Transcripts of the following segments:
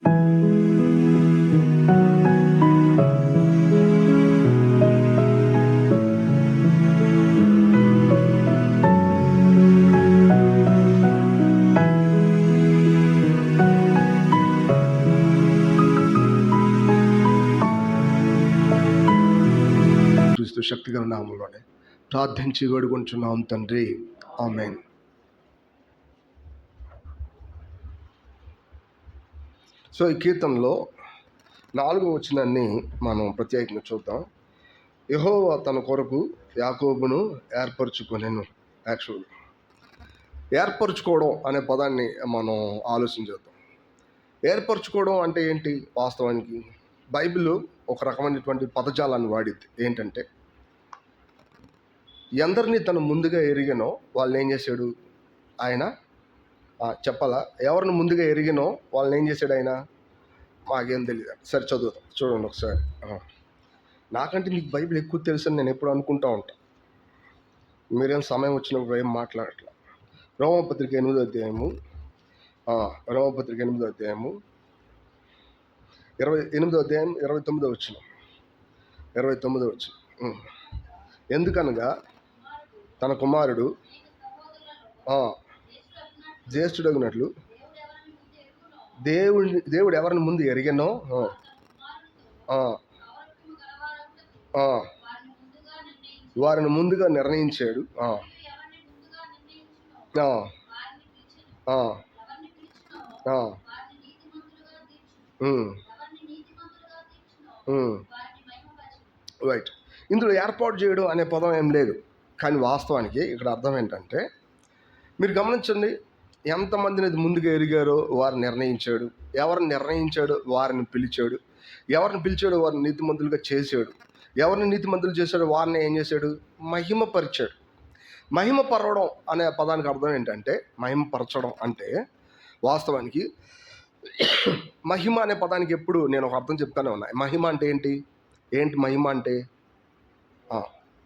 క్రీస్తు శక్తిగల నామంలోనే ప్రార్థించి వేడుకుంటున్నాం తండ్రి, ఆమేన్. సో ఈ కీర్తనలో 4వ వచనాన్ని మనం ప్రత్యేకంగా చూద్దాం. యెహోవా తన కొరకు యాకోబును ఏర్పరచుకొనెను. యాక్చువల్ ఏర్పరచుకోవడం అనే పదాన్ని మనం ఆలోచించేద్దాం. ఏర్పరచుకోవడం అంటే ఏంటి? వాస్తవానికి బైబిల్ ఒక రకమైనటువంటి పదజాలాన్ని వాడిద్ది. ఏంటంటే, ఎందరిని తను ముందుగా ఎరిగినో వాళ్ళని ఏం చేశాడు ఆయన? చెప్పాలా? ఎవరిని ముందుగా ఎరిగినో వాళ్ళని ఏం చేశాడు ఆయన? మాకేం తెలియదు. సరే చదువుతాం, చూడండి ఒకసారి. నాకంటే మీకు బైబిల్ ఎక్కువ తెలుసు అని నేను ఎప్పుడు అనుకుంటా ఉంటాను. మీరేం సమయం వచ్చినప్పుడు ఏం మాట్లాడట్లా. రోమపత్రిక 8వ అధ్యాయము 29వ వచనం. 29వ వచనం. ఎందుకనగా తన కుమారుడు జ్యేష్ఠుడగినట్లు దేవుడు ఎవరిని ముందు ఎరిగినో వారిని ముందుగా నిర్ణయించాడు. రైట్. ఇందులో ఏర్పాటు చేయడం అనే పదం ఏం లేదు. కానీ వాస్తవానికి ఇక్కడ అర్థం ఏంటంటే, మీరు గమనించండి, ఎంతమందిని ముందుగా ఎరిగారో వారిని నిర్ణయించాడు. ఎవరిని నిర్ణయించాడు? వారిని పిలిచాడు. ఎవరిని పిలిచాడు? వారిని నీతిమంతులుగా చేశాడు. ఎవరిని నీతిమంతులు చేశాడు? వారిని ఏం చేశాడు? మహిమపరిచాడు. మహిమపరవడం అనే పదానికి అర్థం ఏంటంటే, మహిమపరచడం అంటే వాస్తవానికి మహిమ అనే పదానికి ఎప్పుడు నేను ఒక అర్థం చెప్తానే ఉన్నా. మహిమ అంటే ఏంటి మహిమ అంటే?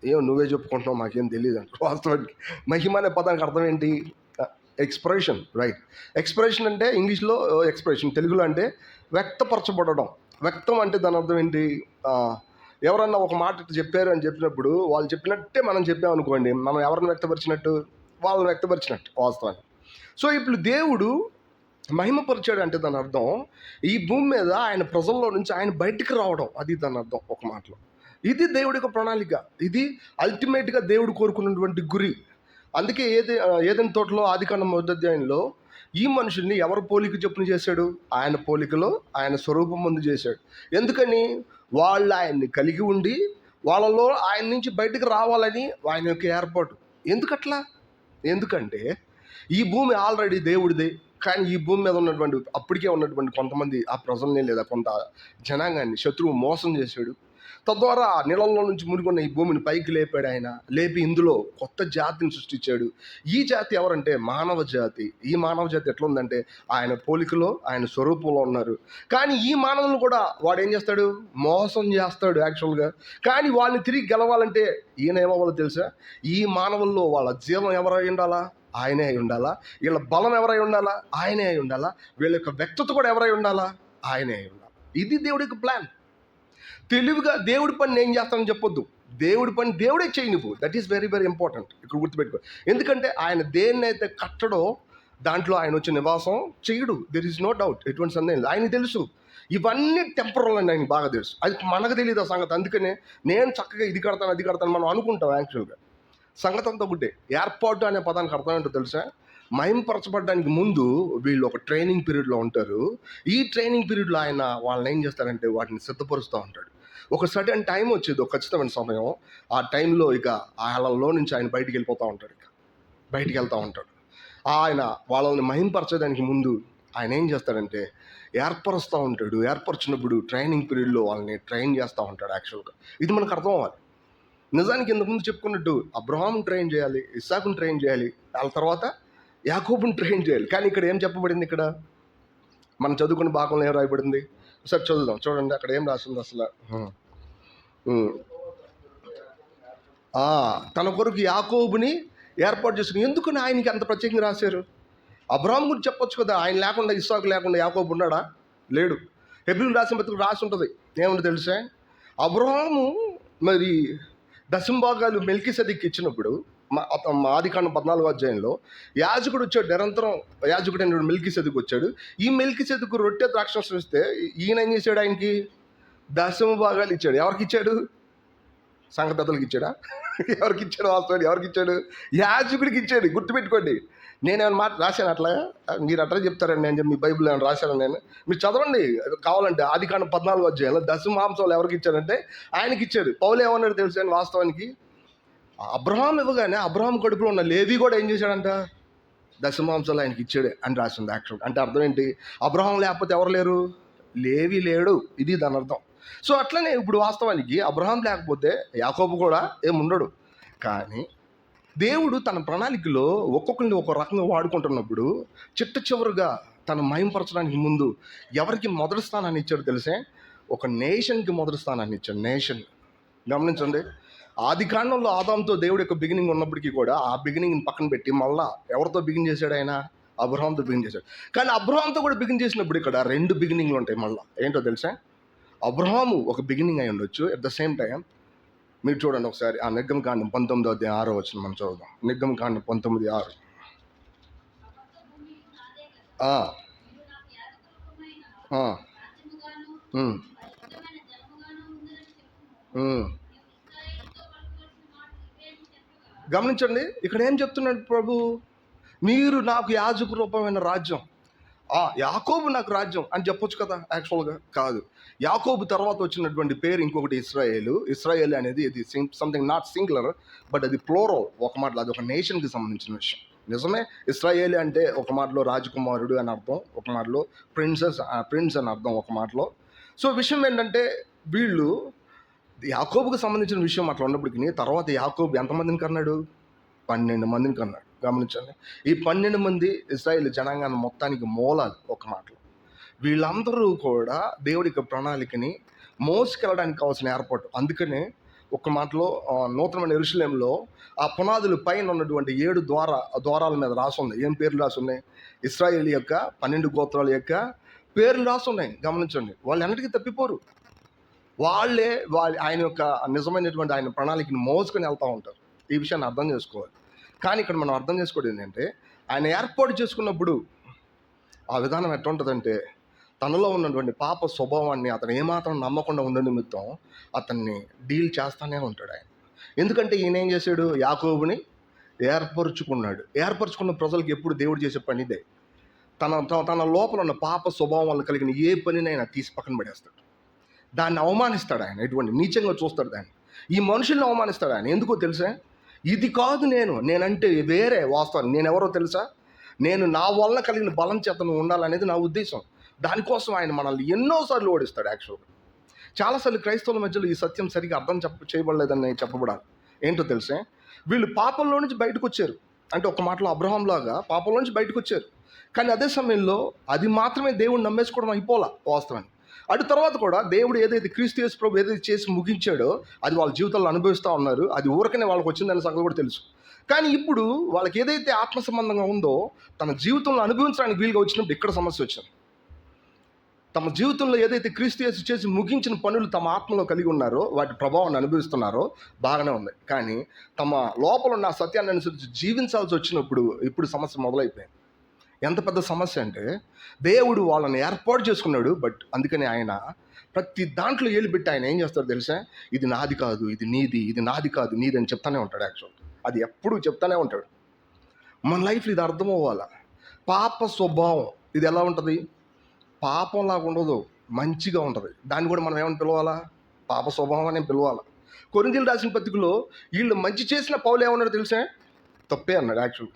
ఏమో నువ్వే చెప్పుకుంటున్నావు, మాకేం తెలియదు అంటే. వాస్తవానికి మహిమ అనే పదానికి అర్థం ఏంటి? ఎక్స్ప్రెషన్. రైట్. ఎక్స్ప్రెషన్ అంటే ఇంగ్లీష్లో ఎక్స్ప్రెషన్, తెలుగులో అంటే వ్యక్తపరచబడడం. వ్యక్తం అంటే దాని అర్థం ఏంటి? ఎవరన్నా ఒక మాట చెప్పారు అని చెప్పినప్పుడు వాళ్ళు చెప్పినట్టే మనం చెప్పామనుకోండి, మనం ఎవరిని వ్యక్తపరిచినట్టు? వాళ్ళని వ్యక్తపరిచినట్టు వాస్తవాన్ని. సో ఇప్పుడు దేవుడు మహిమపరిచాడు అంటే దాని అర్థం ఈ భూమి మీద ఆయన ప్రజల్లో నుంచి ఆయన బయటికి రావడం. అది దాని అర్థం ఒక మాటలో. ఇది దేవుడి యొక్క ప్రణాళిక. ఇది అల్టిమేట్గా దేవుడు కోరుకున్నటువంటి గురి. అందుకే ఏదైనా తోటలో ఆదికాండం 1వ అధ్యాయంలో ఈ మనుషుల్ని ఎవరు పోలిక చొప్పున చేశాడు? ఆయన పోలికలో ఆయన స్వరూపం ముందు చేశాడు. ఎందుకని? వాళ్ళు ఆయన్ని కలిగి ఉండి వాళ్ళలో ఆయన నుంచి బయటకు రావాలని ఆయన యొక్క ఏర్పాటు. ఎందుకట్లా? ఎందుకంటే ఈ భూమి ఆల్రెడీ దేవుడిదే. కానీ ఈ భూమి మీద అప్పటికే ఉన్నటువంటి కొంతమంది ఆ ప్రజల్ని లేదా కొంత జనాంగాన్ని శత్రువు మోసం చేశాడు. తద్వారా నీళ్ళల్లో నుంచి మునిగొన్న ఈ భూమిని పైకి లేపాడు ఆయన. లేపి ఇందులో కొత్త జాతిని సృష్టించాడు. ఈ జాతి ఎవరంటే మానవ జాతి. ఈ మానవ జాతి ఎట్లా ఉందంటే ఆయన పోలికలో ఆయన స్వరూపంలో ఉన్నారు. కానీ ఈ మానవులను కూడా వాడు ఏం చేస్తాడు? మోసం చేస్తాడు యాక్చువల్గా. కానీ వాళ్ళని తిరిగి గెలవాలంటే ఈయన ఏమవ్వాలో తెలుసా? ఈ మానవుల్లో వాళ్ళ జీవం ఎవరై ఉండాలా? ఆయనే అయి ఉండాలా. వీళ్ళ బలం ఎవరై ఉండాలా? ఆయనే అయి ఉండాలా. వీళ్ళ యొక్క వ్యక్తిత్వం కూడా ఎవరై ఉండాలా? ఆయనే అయి ఉండాలి. ఇది దేవుడి యొక్క ప్లాన్. తెలివిగా దేవుడి పని నేను చేస్తానని చెప్పొద్దు. దేవుడి పని దేవుడే చేయి నువ్వు. That is very very important. ఇక్కడ గుర్తుపెట్టుకో. ఎందుకంటే ఆయన దేన్నైతే కట్టడో దాంట్లో ఆయన వచ్చి నివాసం చేయడు. There is no doubt. ఎటువంటి సందేహం లేదు. ఆయనకి తెలుసు ఇవన్నీ టెంపరల్ అని ఆయనకి బాగా తెలుసు. అది మనకు తెలియదు ఆ సంగతి. అందుకనే నేను చక్కగా ఇది కడతాను అది కడతాను మనం అనుకుంటాం. యాక్చువల్గా సంగతి అంతా ఒకటే. ఏర్పాటు అనే పదానికి అర్థం ఏంటో తెలుసా? మహిమపరచబడడానికి ముందు వీళ్ళు ఒక ట్రైనింగ్ పీరియడ్లో ఉంటారు. ఈ ట్రైనింగ్ పీరియడ్లో ఆయన వాళ్ళని ఏం చేస్తారంటే వాటిని సిద్ధపరుస్తూ ఉంటాడు. ఒక సడన్ టైం వచ్చేది, ఒక ఖచ్చితమైన సమయం. ఆ టైంలో ఇక వాళ్ళలో నుంచి ఆయన బయటికి వెళ్ళిపోతూ ఉంటాడు. బయటికి వెళ్తూ ఉంటాడు. ఆయన వాళ్ళని మహిమపరచడానికి ముందు ఆయన ఏం చేస్తాడంటే ఏర్పరుస్తూ ఉంటాడు. ఏర్పరిచినప్పుడు ట్రైనింగ్ పీరియడ్లో వాళ్ళని ట్రైన్ చేస్తూ ఉంటాడు. యాక్చువల్గా ఇది మనకు అర్థం అవ్వాలి. నిజానికి ఇంతకుముందు చెప్పుకున్నట్టు అబ్రహాంని ట్రైన్ చేయాలి, ఇస్సాకుని ట్రైన్ చేయాలి, వాళ్ళ తర్వాత యాకోబుని ట్రైన్ చేయాలి. కానీ ఇక్కడ ఏం చెప్పబడింది? ఇక్కడ మనం చదువుకున్న భాగంలో ఏం రాయబడింది? ఒకసారి చదువుదాం. చూడండి అక్కడ ఏం రాసింది అసలు. తన కొరకు యాకోబుని ఏర్పాటు చేసుకుని. ఎందుకని ఆయనకి అంత ప్రత్యేకంగా రాశారు? అబ్రహాం గురించి చెప్పొచ్చు కదా. ఆయన లేకుండా ఇస్సాకు లేకుండా యాకోబు ఉన్నాడా? లేడు. హెబ్రీయులకు రాసిన పత్రిక రాసి ఉంటుంది, ఏమని తెలుసా? అబ్రహాము మరి దశంభాగాలు మెల్కీసెదెకుకి ఇచ్చినప్పుడు ఆదికాండం 14వ అధ్యాయంలో యాజకుడు వచ్చాడు, నిరంతరం యాజకుడు అయిన మెల్కీసెదెకు వచ్చాడు. ఈ మెల్కీసెదెకు రొట్టె ద్రాక్షరసం ఇస్తే ఈయన ఏం చేశాడు? ఆయనకి దశంభాగాలు ఇచ్చాడు. ఎవరికి ఇచ్చాడు? సంఘ పెద్దలకు ఇచ్చాడా? ఎవరికి ఇచ్చాడు? వాస్తవాన్ని ఎవరికి ఇచ్చాడు? యాజకుడికి ఇచ్చాడు. గుర్తుపెట్టుకోండి. నేనేమైనా మాట రాశాను అట్లా? మీరు అట్లా చెప్తారండి నేను మీ బైబిల్ ఏమైనా రాశాను నేను? మీరు చదవండి కావాలంటే. ఆదికాండం 14వ అధ్యాయంలో దశమాంసాలు ఎవరికి ఇచ్చారంటే ఆయనకి ఇచ్చాడు. పౌలు ఏమన్నాడు తెలుసు అండి? వాస్తవానికి అబ్రహాం ఇవ్వగానే అబ్రహాం కడుపులో ఉన్న లేవి కూడా ఏం చేశాడంట? దశమాంసాలు ఆయనకి ఇచ్చాడు అని రాసింది యాక్చువల్. అంటే అర్థం ఏంటి? అబ్రహాం లేకపోతే ఎవరు లేరు? లేవి లేడు, ఇది దాని అర్థం. సో అట్లనే ఇప్పుడు వాస్తవానికి అబ్రహాం లేకపోతే యాకోబు కూడా ఏముండడు. కానీ దేవుడు తన ప్రణాళికలో ఒక్కొక్కరిని ఒక రకంగా వాడుకుంటున్నప్పుడు చిట్ట చివరిగా తను మహింపరచడానికి ముందు ఎవరికి మొదటి స్థానాన్ని ఇచ్చాడు తెలిసే? ఒక నేషన్కి మొదటి స్థానాన్ని ఇచ్చాడు. నేషన్. గమనించండి, ఆది కాండంలో ఆదాంతో దేవుడు యొక్క బిగినింగ్ ఉన్నప్పటికీ కూడా ఆ బిగినింగ్ని పక్కన పెట్టి మళ్ళా ఎవరితో బిగిన్ చేశాడు? ఆయన అబ్రహాంతో బిగిన్ చేశాడు. కానీ అబ్రహాంతో కూడా బిగిన్ చేసినప్పుడు ఇక్కడ 2 బిగినింగ్లు ఉంటాయి. మళ్ళీ ఏంటో తెలుసా? అబ్రహాము ఒక బిగినింగ్ అయి ఉండొచ్చు, అట్ ద సేమ్ టైం మీరు చూడండి ఒకసారి ఆ నిర్గమకాండం 19వ అధ్యాయం 6వ వచనం మనం చదువుదాం. నిర్గమకాండం 19:6. గమనించండి, ఇక్కడ ఏం చెప్తున్నాడు ప్రభు? మీరు నాకు యాజక రూపమైన రాజ్యం, యాకోబు నాకు రాజ్యం అని చెప్పొచ్చు కదా. యాక్చువల్గా కాదు. యాకోబు తర్వాత వచ్చినటువంటి పేరు ఇంకొకటి ఇస్రాయేలు. ఇస్రాయేల్ అనేది ఇది సంథింగ్ నాట్ సింగులర్, బట్ అది ప్లోరల్. ఒక మాటలో అది ఒక నేషన్కి సంబంధించిన విషయం. నిజమే, ఇస్రాయేల్ అంటే ఒక మాటలో రాజకుమారుడు అని అర్థం, ఒక మాటలో ప్రిన్స్ అని అర్థం ఒక మాటలో. సో విషయం ఏంటంటే వీళ్ళు యాకోబుకు సంబంధించిన విషయం అట్లా ఉన్నప్పటికీ తర్వాత యాకోబు ఎంతమందిని కన్నాడు? 12 మందిని కన్నాడు. గమనించండి, ఈ 12 మంది ఇశ్రాయేలు జనాంగాన్ని మొత్తానికి మూలాలు ఒక మాటలో. వీళ్ళందరూ కూడా దేవుడి యొక్క ప్రణాళికని మోసుకెళ్ళడానికి కావాల్సిన ఏర్పాటు. అందుకనే ఒక మాటలో నూతనమైన యెరూషలేములో ఆ పునాదుల పైన ఉన్నటువంటి 7 ద్వారాల మీద రాసుంది. ఏం పేర్లు రాసున్నాయి? ఇశ్రాయేలు యొక్క 12 గోత్రాల యొక్క పేర్లు రాసున్నాయి. గమనించండి, వాళ్ళు ఎన్నటికీ తప్పిపోరు. వాళ్ళే ఆయన యొక్క నిజమైనటువంటి ఆయన ప్రణాళికని మోసుకొని వెళ్తూ ఉంటారు. ఈ విషయాన్ని అర్థం చేసుకోవాలి. కానీ ఇక్కడ మనం అర్థం చేసుకోవడం ఏంటంటే ఆయన ఏర్పాటు చేసుకున్నప్పుడు ఆ విధానం ఎట్లా ఉంటుందంటే తనలో ఉన్నటువంటి పాప స్వభావాన్ని అతను ఏమాత్రం నమ్మకుండా ఉండే నిమిత్తం అతన్ని డీల్ చేస్తూనే ఉంటాడు ఆయన. ఎందుకంటే ఈయన ఏం చేశాడు? యాకోబుని ఏర్పరుచుకున్నాడు. ఏర్పరచుకున్న ప్రజలకు ఎప్పుడు దేవుడు చేసే పని ఇదే. తన లోపల ఉన్న పాప స్వభావం వల్ల కలిగిన ఏ పనినైనా తీసి పక్కన పడేస్తాడు. దాన్ని అవమానిస్తాడు ఆయన. ఎటువంటి నీచంగా చూస్తాడు దాన్ని. ఈ మనుషుల్ని అవమానిస్తాడు ఆయన. ఎందుకో తెలుసా? ఇది కాదు నేనంటే వేరే. వాస్తవాన్ని నేను ఎవరో తెలుసా? నేను నా వలన కలిగిన బలం చేత నువ్వు ఉండాలనేది నా ఉద్దేశం. దానికోసం ఆయన మనల్ని ఎన్నోసార్లు ఓడిస్తాడు. యాక్చువల్గా చాలాసార్లు క్రైస్తవుల మధ్యలో ఈ సత్యం సరిగా అర్థం చేయబడలేదని చెప్పబడాలి. ఏంటో తెలుసా? వీళ్ళు పాపంలో నుంచి బయటకు వచ్చారు. అంటే ఒక మాటలో అబ్రహాం లాగా పాపంలో నుంచి బయటకు వచ్చారు. కానీ అదే సమయంలో అది మాత్రమే దేవుడు నమ్మేసుకోవడం అయిపోలా వాస్తవాన్ని. అటు తర్వాత కూడా దేవుడు ఏదైతే క్రీస్తు యేసు ప్రభు ఏదైతే చేసి ముగించాడో అది వాళ్ళ జీవితాల్లో అనుభవిస్తూ ఉన్నారు. అది ఊరకనే వాళ్ళకి వచ్చిందనే సంగతి కూడా తెలుసు. కానీ ఇప్పుడు వాళ్ళకి ఏదైతే ఆత్మ సంబంధంగా ఉందో తన జీవితంలో అనుభవించడానికి వీలుగా వచ్చినప్పుడు ఇక్కడ సమస్య వచ్చింది. తమ జీవితంలో ఏదైతే క్రీస్తు యేసు చేసి ముగించిన పనులు తమ ఆత్మలో కలిగి ఉన్నారో వాటి ప్రభావాన్ని అనుభవిస్తున్నారో బాగానే ఉంది. కానీ తమ లోపల ఉన్న సత్యాన్ని అనుసరించి జీవించాల్సి వచ్చినప్పుడు ఇప్పుడు సమస్య మొదలైపోయింది. ఎంత పెద్ద సమస్య అంటే దేవుడు వాళ్ళని ఏర్పాటు చేసుకున్నాడు. బట్ అందుకని ఆయన ప్రతి దాంట్లో ఏలుబెట్టి ఆయన ఏం చేస్తాడు తెలుసా? ఇది నాది కాదు, ఇది నీది, ఇది నాది కాదు నీది అని చెప్తానే ఉంటాడు. యాక్చువల్ అది ఎప్పుడు చెప్తానే ఉంటాడు. మన లైఫ్లో ఇది అర్థం అవ్వాలా. పాప స్వభావం ఇది ఎలా ఉంటుంది? పాపంలాగా ఉండదు, మంచిగా ఉంటుంది. దాన్ని కూడా మనం ఏమని పిలవాలా? పాప స్వభావం అని పిలవాలా. కొరింథీయులకు రాసిన పత్రికలో వీళ్ళు మంచి చేసిన పౌలు ఏమన్నాడు తెలుసా? తప్పే అన్నాడు. యాక్చువల్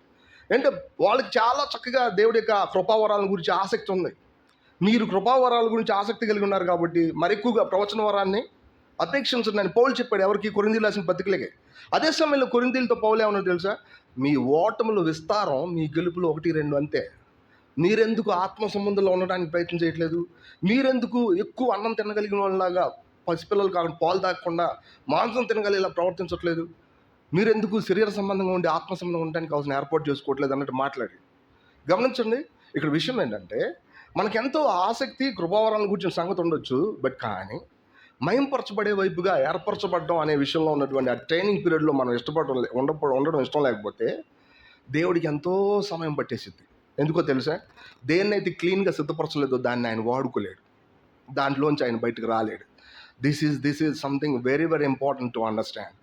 అంటే వాళ్ళకి చాలా చక్కగా దేవుడి యొక్క కృపావరాల గురించి ఆసక్తి ఉంది. మీరు కృపావరాల గురించి ఆసక్తి కలిగి ఉన్నారు కాబట్టి మరి ఎక్కువగా ప్రవచన వరాన్ని అపేక్షించండి అని పౌలు చెప్పాడు. ఎవరికి? కొరింథీయులకు రాసిన పత్రికలకే. అదే సమయంలో కొరింథీయులతో పౌలు ఏమన్నా తెలుసా? మీ ఓటముల విస్తారం మీ గెలుపులు 1-2 అంతే. మీరెందుకు ఆత్మ సంబంధంలో ఉండడానికి ప్రయత్నం చేయట్లేదు? మీరెందుకు ఎక్కువ అన్నం తినగలిగిన వాళ్ళలాగా పసిపిల్లలు కాకుండా పాలు తాగకుండా మాంసం తినగలిగేలా ప్రవర్తించట్లేదు? మీరెందుకు శరీర సంబంధంగా ఉండి ఆత్మ సంబంధంగా ఉండడానికి కావాల్సిన ఏర్పాటు చేసుకోవట్లేదు అన్నట్టు మాట్లాడి. గమనించండి, ఇక్కడ విషయం ఏంటంటే మనకెంతో ఆసక్తి కృపావరాలను గురించిన సంగతి ఉండొచ్చు, బట్ కానీ మయంపరచబడే వైపుగా ఏర్పరచబడడం అనే విషయంలో ఉన్నటువంటి ఆ ట్రైనింగ్ పీరియడ్లో మనం ఇష్టపడడం ఉండడం ఇష్టం లేకపోతే దేవుడికి ఎంతో సమయం పట్టేసిద్ది. ఎందుకో తెలుసా? దేన్నైతే క్లీన్గా సిద్ధపరచలేదో దాన్ని ఆయన వాడుకోలేడు, దాంట్లోంచి ఆయన బయటకు రాలేడు. This is something very very important to understand.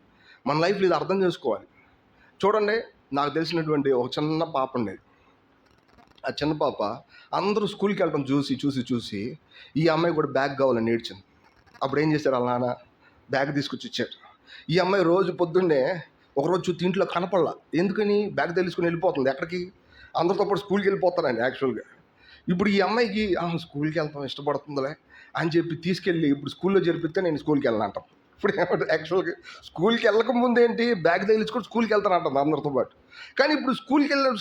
మన లైఫ్లో ఇది అర్థం చేసుకోవాలి. చూడండి, నాకు తెలిసినటువంటి ఒక చిన్న పాప ఉండేది. ఆ చిన్న పాప అందరూ స్కూల్కి వెళ్ళడం చూసి ఈ అమ్మాయి కూడా బ్యాగ్ కావాలని ఏడ్చింది. అప్పుడు ఏం చేశారు, వాళ్ళ నాన్న బ్యాగ్ తీసుకొచ్చి ఇచ్చారు. ఈ అమ్మాయి రోజు పొద్దున్నే ఒకరోజు చూస్తే ఇంట్లో కనపడలా. ఎందుకని? బ్యాగ్ తెలుసుకుని వెళ్ళిపోతుంది. ఎక్కడికి? అందరితో పాటు స్కూల్కి వెళ్ళిపోతానండి యాక్చువల్గా. ఇప్పుడు ఈ అమ్మాయికి స్కూల్కి వెళ్తాం ఇష్టపడుతుందిలే అని చెప్పి తీసుకెళ్ళి ఇప్పుడు స్కూల్లో జరిపిస్తే నేను స్కూల్కి వెళ్ళనంటాం. ఇప్పుడు ఏమంటే యాక్చువల్గా స్కూల్కి వెళ్ళక ముందు ఏంటి, బ్యాగ్ తగిలించుకొని స్కూల్కి వెళ్తానంటుంది అందరితో పాటు. కానీ ఇప్పుడు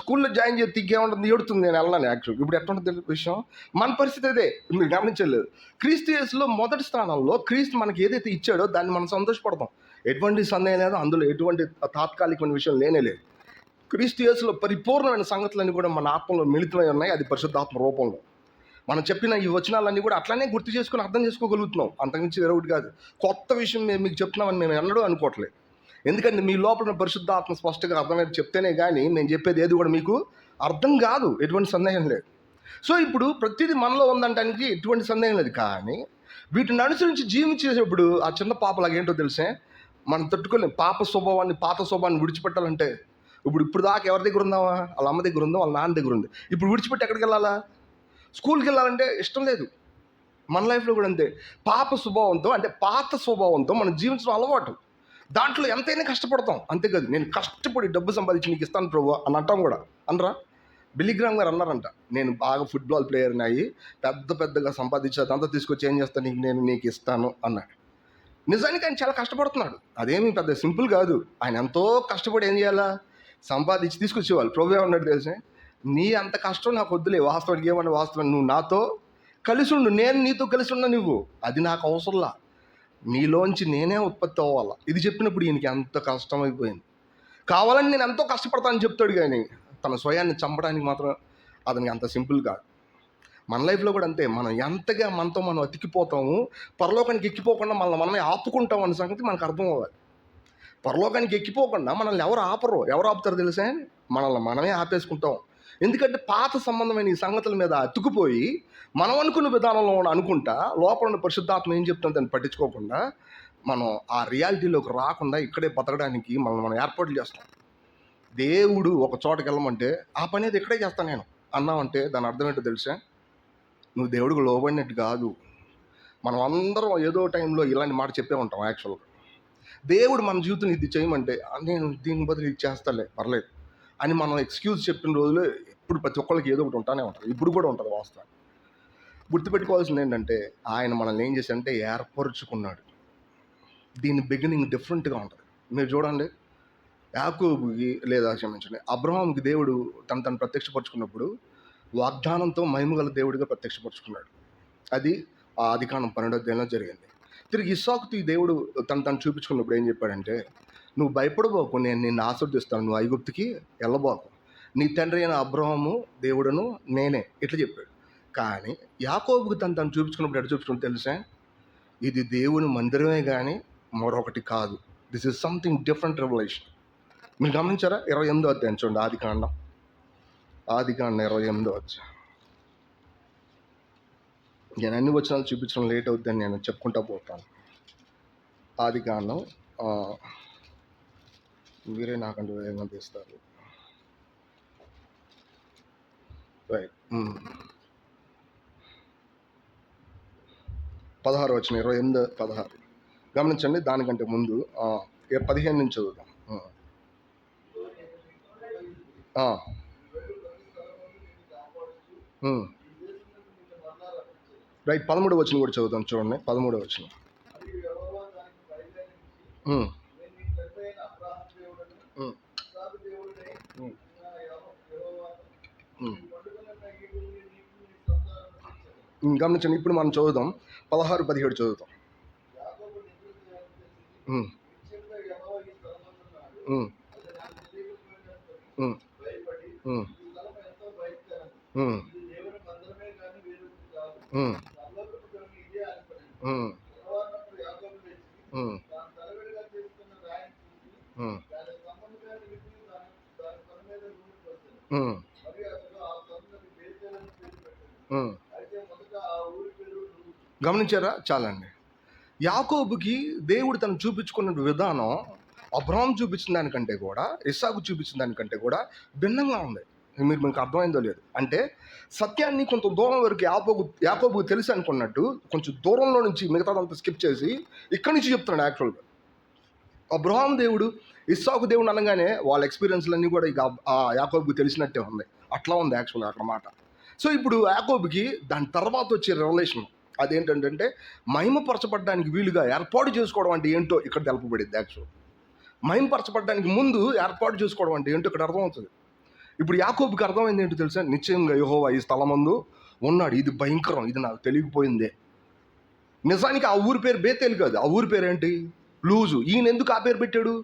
స్కూల్లో జాయిన్ చేసి ఇంకేమంటుంది, ఏడుతుంది నేను వెళ్ళాను యాక్చువల్గా. ఇప్పుడు ఎట్లా ఉంటుంది విషయం? మన పరిస్థితి అదే, మీరు గమనించలేదు. క్రీస్తు యేసులో మొదటి స్థానంలో క్రీస్తు మనకి ఏదైతే ఇచ్చాడో దాన్ని మనం సంతోషపడతాం. ఎటువంటి సందేహం లేదు, అందులో ఎటువంటి తాత్కాలికమైన విషయం లేనే లేదు. క్రీస్తు యేసులో పరిపూర్ణమైన సంగతులన్నీ కూడా మన ఆత్మలో మిళితమై ఉన్నాయి. అది పరిశుద్ధాత్మ రూపంలో. మనం చెప్పిన ఈ వచనాలన్నీ కూడా అట్లానే గుర్తు చేసుకుని అర్థం చేసుకోగలుగుతున్నాం. అంతకుమించి వేరే ఒకటి కాదు. కొత్త విషయం మేము మీకు చెప్తున్నామని మేము ఎన్నడూ అనుకోవట్లేదు. ఎందుకంటే మీ లోపల పరిశుద్ధాత్మ స్పష్టంగా అర్థమైతే చెప్తేనే కానీ మేము చెప్పేది ఏది కూడా మీకు అర్థం కాదు, ఎటువంటి సందేహం లేదు. సో ఇప్పుడు ప్రతిదీ మనలో ఉందంటానికి ఎటువంటి సందేహం లేదు. కానీ వీటిని అనుసరించి జీవించేటప్పుడు ఆ చిన్న పాపలాగేంటో తెలిసే, మనం తట్టుకోలేం. పాత స్వభావాన్ని విడిచిపెట్టాలంటే ఇప్పుడు దాకా ఎవరి దగ్గర ఉందామా? వాళ్ళ అమ్మ దగ్గర ఉందా, వాళ్ళ నాన్న దగ్గర ఉంది. ఇప్పుడు విడిచిపెట్టి ఎక్కడికి వెళ్ళాలా? స్కూల్కి వెళ్ళాలంటే ఇష్టం లేదు. మన లైఫ్లో కూడా అంతే. పాత స్వభావంతో మనం జీవించడం అలవాటు. దాంట్లో ఎంతైనా కష్టపడతాం. అంతేకాదు, నేను కష్టపడి డబ్బు సంపాదించి నీకు ఇస్తాను ప్రభు అని అంటాం కూడా. అనరా? బిల్లిగ్రామ్ గారు అన్నారంట, నేను బాగా ఫుట్బాల్ ప్లేయర్ని అయ్యి పెద్దగా సంపాదించి అదంతా తీసుకొచ్చి ఏం చేస్తాను, నీకు ఇస్తాను అన్నాడు. నిజానికి ఆయన చాలా కష్టపడుతున్నాడు. అదేమి పెద్ద సింపుల్ కాదు. ఆయన ఎంతో కష్టపడి ఏం చేయాలా, సంపాదించి తీసుకొచ్చేవాళ్ళు. ప్రభు ఏమన్నాడు తెలిసే, నీ అంత కష్టం నాకు వద్దులే. వాస్తవానికి ఏమన్నా వాస్తవం, నువ్వు నాతో కలిసి ఉండు, నేను నీతో కలిసి ఉన్నా, నువ్వు అది నాకు అవసరంలా, నీలోంచి నేనే ఉత్పత్తి అవ్వాలా. ఇది చెప్పినప్పుడు ఈయనకి ఎంత కష్టమైపోయింది. కావాలని నేను ఎంతో కష్టపడతానని చెప్తాడు, కానీ తన స్వయాన్ని చంపడానికి మాత్రం అతనికి అంత సింపుల్ కాదు. మన లైఫ్లో కూడా అంతే. మనం ఎంతగా మనతో మనం అతికిపోతాము, పరలోకానికి ఎక్కిపోకుండా మనమే ఆపుకుంటాం అనే సంగతి మనకు అర్థం అవ్వాలి. పరలోకానికి ఎక్కిపోకుండా మనల్ని ఎవరు ఆపుతారు తెలుసా? మనల్ని మనమే ఆపేసుకుంటాం. ఎందుకంటే పాత సంబంధమైన ఈ సంగతుల మీద అతుకుపోయి మనం అనుకున్న విధానంలో అనుకుంటా లోపల ఉన్న పరిశుద్ధాత్మ ఏం చెప్తుందో దాన్ని పట్టించుకోకుండా మనం ఆ రియాలిటీలోకి రాకుండా ఇక్కడే బతకడానికి మనం ఏర్పాట్లు చేస్తాం. దేవుడు ఒక చోటకి వెళ్ళమంటే ఆ పని అది ఇక్కడే చేస్తాను నేను అన్నామంటే దాని అర్థం ఏంటో తెలుసా? నువ్వు దేవుడికి లోబడినట్టు కాదు. మనం అందరం ఏదో టైంలో ఇలాంటి మాట చెప్పే ఉంటాం. యాక్చువల్గా దేవుడు మన జీవితం ఇది చేయమంటే నేను దీని బదులు ఇది చేస్తాలే పర్లేదు అని మనం ఎక్స్క్యూజ్ చెప్పిన రోజులు ఇప్పుడు ప్రతి ఒక్కరికి ఏదో ఒకటి ఉంటానే ఉంటుంది. ఇప్పుడు కూడా ఉంటుంది. వాస్తవం గుర్తుపెట్టుకోవాల్సింది ఏంటంటే ఆయన మనల్ని ఏం చేశాడంటే ఏర్పరుచుకున్నాడు. దీని బిగినింగ్ డిఫరెంట్గా ఉంటుంది. మీరు చూడండి, యాకోబుకి క్షమించండి, అబ్రహాంకి దేవుడు తను ప్రత్యక్షపరుచుకున్నప్పుడు వాగ్దానంతో మహిమగల దేవుడిగా ప్రత్యక్షపరుచుకున్నాడు. అది ఆదికాండం 12వ అధ్యాయంలో జరిగింది. తిరిగి ఇస్సాకుతో ఈ దేవుడు తను చూపించుకున్నప్పుడు ఏం చెప్పాడంటే, నువ్వు భయపడబోకు, నేను నిన్ను ఆశీర్వదిస్తాను, నువ్వు ఐగుప్తుకి వెళ్ళబోకు, నీ తండ్రి అయిన అబ్రహాము దేవుడును నేనే, ఇట్లా చెప్పాడు. కానీ యాకోబుకి తను చూపించుకున్నప్పుడు ఎట్లా చూపించుకుంటే తెలుసా? ఇది దేవుని మందిరమే కానీ మరొకటి కాదు. This is something different revolution. మీరు గమనించారా? 28వ అధ్యాయం చూడండి, ఆదికాండం 28వ అధ్యాయం. నేను అన్ని వచనాలు చూపించడం లేట్ అవుతుందని నేను చెప్పుకుంటా పోతాను. ఆదికాండం మీరే నాకంటే వేగంగా తీస్తారు. రైట్. 16 వచనం, 28:16 గమనించండి. దానికంటే ముందు 15 నుంచి చదువుతాం. రైట్. 13వ వచనం కూడా చదువుతాం చూడండి. 13వ వచనం. గమనించండి. ఇప్పుడు మనం చదువుదాం 16, 17 చదువుతాం. ఉమ్, ఉమ్, ఉమ్, ఉమ్, ఉమ్, ఉమ్. గమనించారా? చాలండి. యాకోబుకి దేవుడు తను చూపించుకున్న విధానం అబ్రహాం చూపించిన దానికంటే కూడా, ఇస్సాకు చూపించిన దానికంటే కూడా భిన్నంగా ఉంది. మీకు అర్థమైందో లేదు. అంటే సత్యాన్ని కొంత దూరం వరకు యాకోబుకు తెలుసు అనుకున్నట్టు కొంచెం దూరంలో నుంచి మిగతాదంతా స్కిప్ చేసి ఇక్కడి నుంచి చెప్తున్నాడు. యాక్చువల్గా అబ్రహాం దేవుడు, ఇస్సాకు దేవుడు అనగానే వాళ్ళ ఎక్స్పీరియన్స్లన్నీ కూడా ఇక ఆ యాకోబుకు తెలిసినట్టే ఉంది. అట్లా ఉంది యాక్చువల్గా అక్కడ మాట. సో ఇప్పుడు యాకోబుకి దాని తర్వాత వచ్చే రెవల్యూషన్ అదేంటంటే మహిమపరచబడ్డానికి వీలుగా ఏర్పాటు చేసుకోవడం అంటే ఏంటో ఇక్కడ తెలపబడింది. యాక్చువల్ మహిమపరచబడ్డానికి ముందు ఏర్పాటు చేసుకోవడం అంటే ఏంటో ఇక్కడ అర్థమవుతుంది. ఇప్పుడు యాకోబుకి అర్థమైంది ఏంటో తెలుసా? నిశ్చయంగా యెహోవా ఈ స్థలమందు ఉన్నాడు. ఇది భయంకరం, ఇది నాకు తెలియకపోయిందే. నిజానికి ఆ ఊరి పేరు బేతేలు కాదు. ఆ ఊరి పేరు ఏంటి? లూజు. ఈయన ఎందుకు ఆ పేరు పెట్టాడు?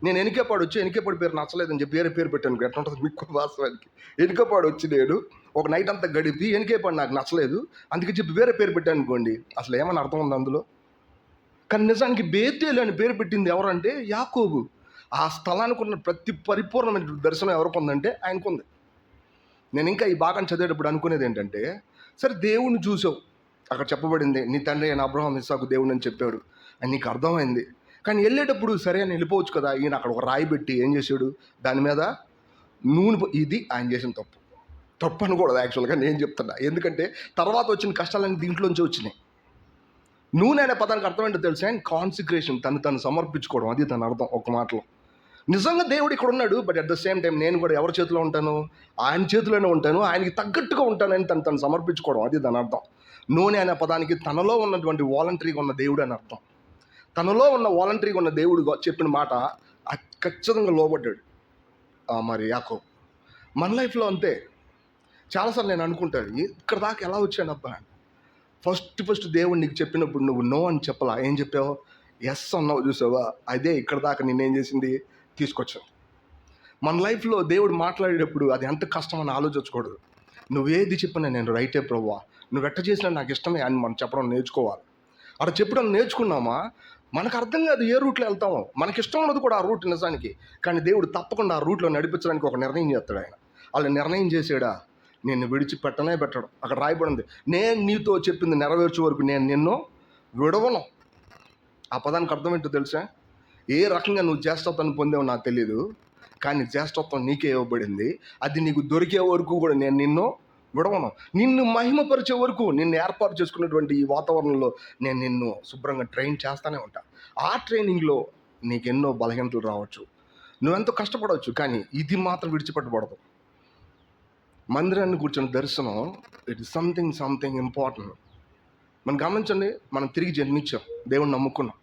నేను ఎనికేపాడు వచ్చి ఎనికేపాడు పేరు నచ్చలేదని చెప్పి వేరే పేరు పెట్టాను. ఎట్లా ఉంటుంది మీకు వాస్తవానికి? ఎనికేపాడు వచ్చి నేను ఒక నైట్ అంతా గడిపి ఎనికేపాడు నాకు నచ్చలేదు అందుకే చెప్పి వేరే పేరు పెట్టాను అనుకోండి, అసలు ఏమని అర్థం ఉంది అందులో? కానీ నిజానికి బేతేలు అని పేరు పెట్టింది ఎవరంటే యాకోబు. ఆ స్థలానికి ఉన్న ప్రతి పరిపూర్ణమైన దర్శనం ఎవరికి ఉందంటే ఆయనకు ఉంది. నేను ఇంకా ఈ భాగాన్ని చదివేటప్పుడు అనుకునేది ఏంటంటే, సరే దేవుణ్ణి చూసావు, అక్కడ చెప్పబడింది నీ తండ్రి అయిన అబ్రహాం ఇస్సాకు దేవుడు అని చెప్పాడు అని నీకు అర్థమైంది. కానీ వెళ్ళేటప్పుడు సరే అని వెళ్ళిపోవచ్చు కదా. ఈయన అక్కడ ఒక రాయి పెట్టి ఏం చేశాడు? దాని మీద నూనె ఇది ఆయన చేసిన తప్పు అనకూడదు యాక్చువల్గా, నేను చెప్తున్నా. ఎందుకంటే తర్వాత వచ్చిన కష్టాలన్నీ దీంట్లోంచి వచ్చినాయి. నూనె అనే పదానికి అర్థం ఏంటో తెలుసా? అండ్ కాన్సిక్రేషన్, తను సమర్పించుకోవడం, అది తన అర్థం ఒక మాటలో. నిజంగా దేవుడు ఇక్కడ ఉన్నాడు, but at the same time నేను కూడా ఎవరి చేతిలో ఉంటాను? ఆయన చేతిలోనే ఉంటాను, ఆయనకి తగ్గట్టుగా ఉంటానని తను సమర్పించుకోవడం, అది దాని అర్థం. నూనె అనే పదానికి తనలో ఉన్నటువంటి వాలంటరీగా ఉన్న దేవుడు అని అర్థం. తనలో ఉన్న వాలంటరీగా ఉన్న దేవుడు చెప్పిన మాట ఖచ్చితంగా లోబడ్డాడు మరి యాకోబు. మన లైఫ్లో అంతే. చాలాసార్లు నేను అనుకుంటాను, ఇక్కడ దాకా ఎలా వచ్చానబ్బా? ఫస్ట్ దేవుడు నీకు చెప్పినప్పుడు నువ్వు నో అని చెప్పలా, ఏం చెప్పావు? ఎస్ అన్నావు. చూసావా? అదే ఇక్కడ దాకా నేనేం చేసింది? తీసుకొచ్చాను. మన లైఫ్లో దేవుడు మాట్లాడేటప్పుడు అది ఎంత కష్టం అని ఆలోచించకూడదు. నువ్వేది చెప్పినా నేను రైటే ప్రభువా, నువ్వు ఎట్ట చేసినా నాకు ఇష్టమే అని మనం చెప్పడం నేర్చుకోవాలి. అక్కడ చెప్పడం నేర్చుకున్నామా మనకు అర్థం కాదు ఏ రూట్లో వెళ్తామో. మనకి ఇష్టం ఉన్నది కూడా ఆ రూట్ నిజానికి, కానీ దేవుడు తప్పకుండా ఆ రూట్లో నడిపించడానికి ఒక నిర్ణయం చేస్తాడు ఆయన. అలా నిర్ణయం చేసాడా నిన్ను విడిచిపెట్టనే పెట్టడం. అక్కడ రాయబడింది, నేను నీతో చెప్పింది నెరవేర్చే వరకు నేను నిన్ను విడవను. ఆ పదానికి అర్థం ఏంటో తెలుసా? ఏ రకంగా నువ్వు జ్యేష్ఠత్వాన్ని పొందావో నాకు తెలియదు, కానీ జ్యేష్ఠత్వం నీకే ఇవ్వబడింది. అది నీకు దొరికే వరకు కూడా నేను నిన్ను విడవను. నిన్ను మహిమపరిచే వరకు, నిన్ను ఏర్పాటు చేసుకున్నటువంటి ఈ వాతావరణంలో నేను నిన్ను శుభ్రంగా ట్రైన్ చేస్తూనే ఉంటాను. ఆ ట్రైనింగ్లో నీకు ఎన్నో బలహీనతలు రావచ్చు, నువ్వెంతో కష్టపడవచ్చు, కానీ ఇది మాత్రం విడిచిపెట్టబడదు. మందిరాన్ని కూర్చొని దర్శనం, ఇట్ ఇస్ సంథింగ్ ఇంపార్టెంట్. మనం గమనించండి, మనం తిరిగి జన్మించాం, దేవుడిని నమ్ముకున్నాం.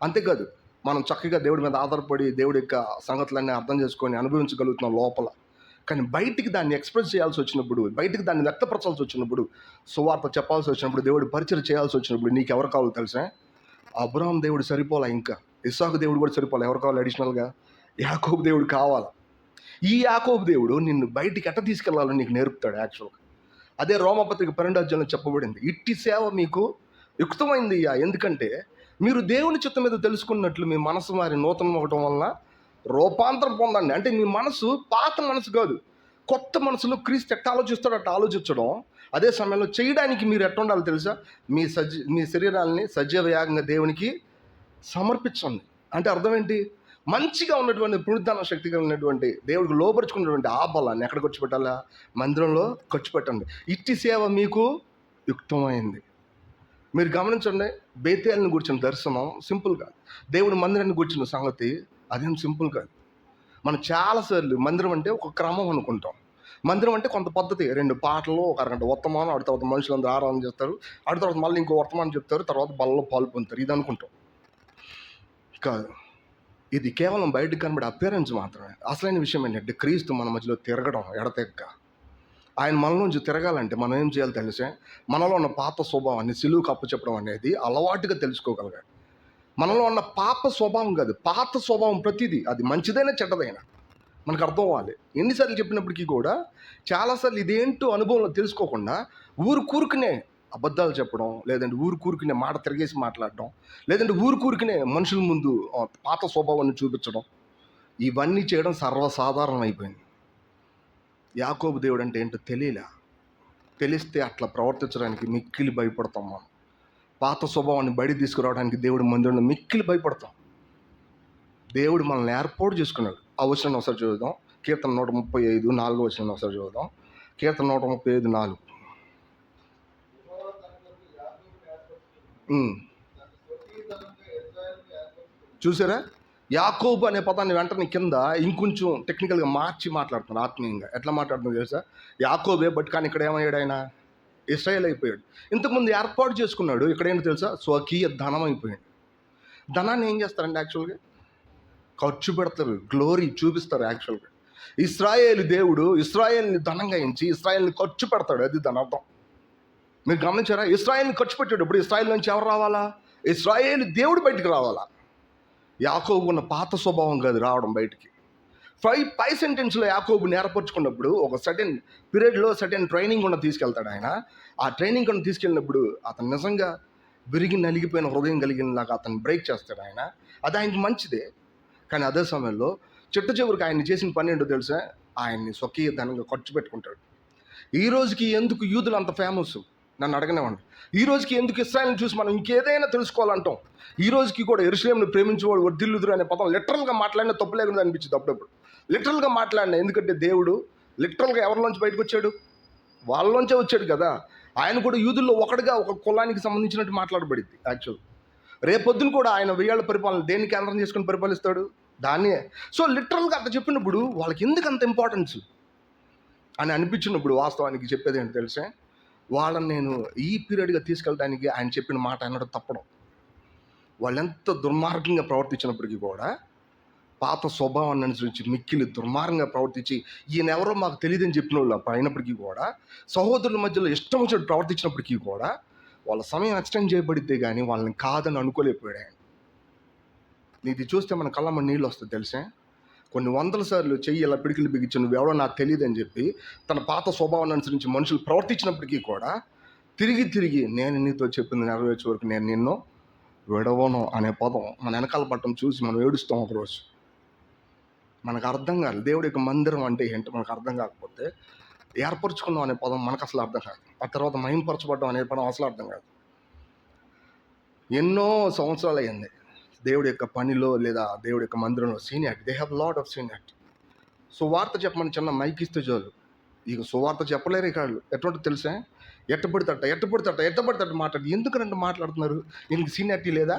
అంతేకాదు మనం చక్కగా దేవుడి మీద ఆధారపడి దేవుడి యొక్క సంగతులన్నీ అర్థం చేసుకొని అనుభవించగలుగుతున్నాం లోపల. కానీ బయటికి దాన్ని ఎక్స్ప్రెస్ చేయాల్సి వచ్చినప్పుడు, బయటికి దాన్ని వ్యక్తపరచాల్సి వచ్చినప్పుడు, సువార్త చెప్పాల్సి వచ్చినప్పుడు, దేవుడు పరిచయం చేయాల్సి వచ్చినప్పుడు నీకు ఎవరు కావాలో తెలుసా? అబ్రహాం దేవుడు సరిపోలా, ఇంకా ఇస్సాకు దేవుడు కూడా సరిపోలే. ఎవరు కావాలి అడిషనల్గా? యాకోబు దేవుడు కావాలి. ఈ యాకోబు దేవుడు నిన్ను బయటికి ఎట్ట తీసుకెళ్లాలో నీకు నేర్పుతాడు యాక్చువల్గా. అదే రోమపత్రిక 12వ అధ్యాయంలో చెప్పబడింది, ఇట్టి సేవ మీకు యుక్తమైంది. ఎందుకంటే మీరు దేవుని చిత్తం మీద తెలుసుకున్నట్లు మీ మనసు మారి నూతనం అవ్వటం వలన రూపాంతరం పొందండి. అంటే మీ మనసు పాత మనసు కాదు, కొత్త మనసులో క్రీస్తు ఎట్ట ఆలోచిస్తాడో అట్ట ఆలోచించడం. అదే సమయంలో చేయడానికి మీరు ఎట్ట ఉండాలో తెలుసా? మీ శరీరాలని సజీవ యాగంగా దేవునికి సమర్పించండి. అంటే అర్థం ఏంటి? మంచిగా ఉన్నటువంటి పునరుద్ధాన శక్తిగా ఉన్నటువంటి దేవుడికి లోపరుచుకున్నటువంటి ఆ బలాన్ని ఎక్కడ ఖర్చు పెట్టాలా? మందిరంలో ఖర్చు పెట్టండి. ఇట్టి సేవ మీకు యుక్తమైంది. మీరు గమనించండి, బేతేలుని కూర్చున్న దర్శనం సింపుల్గా, దేవుడు మందిరాన్ని కూర్చున్న సంగతి అదేం సింపుల్ కాదు. మనం చాలాసార్లు మందిరం అంటే ఒక క్రమం అనుకుంటాం. మందిరం అంటే కొంత పద్ధతి, 2 పాటలు, ఒక అరగంట వర్తమానం, ఆడి తర్వాత మనుషులందరూ ఆరాధన చేస్తారు, ఆడి తర్వాత మళ్ళీ ఇంకో వర్తమానం చెప్తారు, తర్వాత బలలో పాలు పొందుతారు, ఇది అనుకుంటాం. కాదు, ఇది కేవలం బయటకు కనబడే అపియరెన్స్ మాత్రమే. అసలైన విషయం ఏంటంటే క్రీస్తు మన మధ్యలో తిరగడం ఎడతెక్క. ఆయన మన నుంచి తిరగాలంటే మనం ఏం చేయాలి తెలిసే? మనలో ఉన్న పాత స్వభావాన్ని సిలువుకు అప్పచెప్పడం అనేది అలవాటుగా తెలుసుకోగలగాలి. మనలో ఉన్న పాప స్వభావం కాదు, పాత స్వభావం ప్రతిదీ, అది మంచిదైనా చెడ్డదైనా మనకు అర్థం అవ్వాలి. ఎన్నిసార్లు చెప్పినప్పటికీ కూడా చాలాసార్లు ఇదేంటో అనుభవంలో తెలుసుకోకుండా ఊరుకునే అబద్ధాలు చెప్పడం, లేదంటే ఊరికూరికనే మాట తిరిగేసి మాట్లాడడం, లేదంటే ఊరికూరికనే మనుషుల ముందు పాత స్వభావాన్ని చూపించడం, ఇవన్నీ చేయడం సర్వసాధారణం అయిపోయింది. యాకోబు దేవుడు అంటే ఏంటో తెలిస్తే అట్లా ప్రవర్తించడానికి మిక్కిలి భయపడతాం మనం. పాత స్వభావాన్ని బయట తీసుకురావడానికి దేవుడి మందిరంలో మిక్కిలి భయపడతాం. దేవుడు మనల్ని ఏర్పాటు చేసుకున్నాడు. ఆ వచనం ఒకసారి చదువుదాం. కీర్తన 135 4వ వచనం ఒకసారి చదువుదాం. కీర్తన 135 4. చూసారా? యాకోబు అనే పదాన్ని వెంటనే కింద ఇంకొంచెం టెక్నికల్గా మార్చి మాట్లాడుతున్నారు ఆత్మీయంగా. ఎట్లా మాట్లాడుతున్నారు తెలుసా? యాకోబే, బట్ కానీ ఇక్కడ ఏమయ్యాడు ఆయన? ఇశ్రాయేల్ అయిపోయాడు. ఇంతకుముందు ఏర్పాటు చేసుకున్నాడు, ఇక్కడ ఏంటో తెలుసా? స్వకీయ ధనం అయిపోయాడు. ధనాన్ని ఏం చేస్తారండి యాక్చువల్గా? ఖర్చు పెడతారు, గ్లోరీ చూపిస్తారు. యాక్చువల్గా ఇశ్రాయేలు దేవుడు ఇశ్రాయేల్ని ధనంగా ఎంచి ఇశ్రాయేల్ని ఖర్చు పెడతాడు. అది దాని అర్థం. మీరు గమనించారా? ఇశ్రాయేల్ని ఖర్చు పెట్టాడు. ఇప్పుడు ఇశ్రాయేల్ నుంచి ఎవరు రావాలా? ఇశ్రాయేలు దేవుడు బయటికి రావాలా. యాకోబు ఉన్న పాత స్వభావం కాదు రావడం బయటికి. పై సెంటెన్స్లో యాకోబుని ఏర్పరచుకున్నప్పుడు ఒక సర్టెన్ పీరియడ్లో సర్టెన్ ట్రైనింగ్ కూడా తీసుకెళ్తాడు ఆయన. ఆ ట్రైనింగ్ కూడా తీసుకెళ్ళినప్పుడు అతను నిజంగా విరిగి నలిగిపోయిన హృదయం కలిగినలాగా అతను బ్రేక్ చేస్తాడు ఆయన. అది ఆయనకి మంచిదే. కానీ అదే సమయంలో చిట్ట చివరికి ఆయన చేసిన పని ఏంటో తెలుసా? ఆయన్ని స్వకీయ ధనంగా ఖర్చు పెట్టుకుంటాడు. ఈ రోజుకి ఎందుకు యూదులు అంత ఫేమస్? నన్ను అడగనివ్వండి. ఈ రోజుకి ఎందుకు ఇశ్రాయేలుని చూసి మనం ఇంకేదైనా తెలుసుకోవాలంటాం? ఈ రోజుకి కూడా యెరూషలేమును ప్రేమించేవాడు వర్ధిల్లుదురు అనే పదం లిటరల్గా మాట్లాడినా తప్పు లేకుండా అనిపించింది అప్పుడప్పుడు. లిటరల్గా మాట్లాడినా, ఎందుకంటే దేవుడు లిటరల్గా ఎవరిలోంచి బయటకు వచ్చాడు? వాళ్ళలోంచే వచ్చాడు కదా. ఆయన కూడా యూదుల్లో ఒకటిగా ఒక కులానికి సంబంధించినట్టు మాట్లాడబడింది. యాక్చువల్ రేపొద్దున కూడా ఆయన 1000 ఏళ్ల పరిపాలన దేన్ని కేంద్రం చేసుకుని పరిపాలిస్తాడు? దాన్నే. సో లిటరల్గా అంత చెప్పినప్పుడు వాళ్ళకి ఎందుకు అంత ఇంపార్టెన్స్ అని అనిపించినప్పుడు వాస్తవానికి చెప్పేది ఏంటి తెలిసే? వాళ్ళని నేను ఈ పీరియడ్గా తీసుకెళ్ళడానికి ఆయన చెప్పిన మాట అన్నట్టు తప్పడం. వాళ్ళు ఎంత దుర్మార్గంగా ప్రవర్తించినప్పటికీ కూడా, పాత స్వభావాన్ని అనుసరించి మిక్కిలి దుర్మార్గంగా ప్రవర్తించి ఈయన ఎవరో మాకు తెలియదని చెప్పిన వాళ్ళు అయినప్పటికీ కూడా, సహోదరుల మధ్యలో ఇష్టం వచ్చినట్టు ప్రవర్తించినప్పటికీ కూడా వాళ్ళ సమయం ఎక్స్టెండ్ చేయబడితే కానీ వాళ్ళని కాదని అనుకోలేకపోయాడు ఆయన. ఇది చూస్తే మన కళ్ళమ్మ నీళ్ళు వస్తుంది తెలిసే. కొన్ని వందల సార్లు చెయ్యి ఇలా పిడికిలు బిగించి నువ్వెవడో నాకు తెలియదని చెప్పి తన పాత స్వభావాన్ని అనుసరించి మనుషులు ప్రవర్తించినప్పటికీ కూడా తిరిగి నేను నీతో చెప్పింది నెరవేర్చే వరకు నేను నిన్ను విడవను అనే పదం మన వెనకాల పట్టం చూసి మనం ఏడుస్తాం ఒకరోజు. మనకు అర్థం కాదు దేవుడి యొక్క మందిరం అంటే ఏంటో మనకు అర్థం కాకపోతే, ఏర్పరచుకున్నాం అనే పదం మనకు అసలు అర్థం కాదు. ఆ తర్వాత మహింపరచబడ్డం అనే పదం అసలు అర్థం కాదు. ఎన్నో సంవత్సరాలు అయింది దేవుడి యొక్క పనిలో లేదా దేవుడి యొక్క మందిరంలో seniority. They have lot of seniority. సువార్త చెప్పమని చిన్న మైక్ ఇస్తే చాలు, ఇక సువార్త చెప్పలేరు ఇక వాళ్ళు. ఎటువంటి తెలుసా? ఎట్టబడితట మాట్లాడి ఎందుకనంటే మాట్లాడుతున్నారు. ఈయనకి సీనియారిటీ లేదా?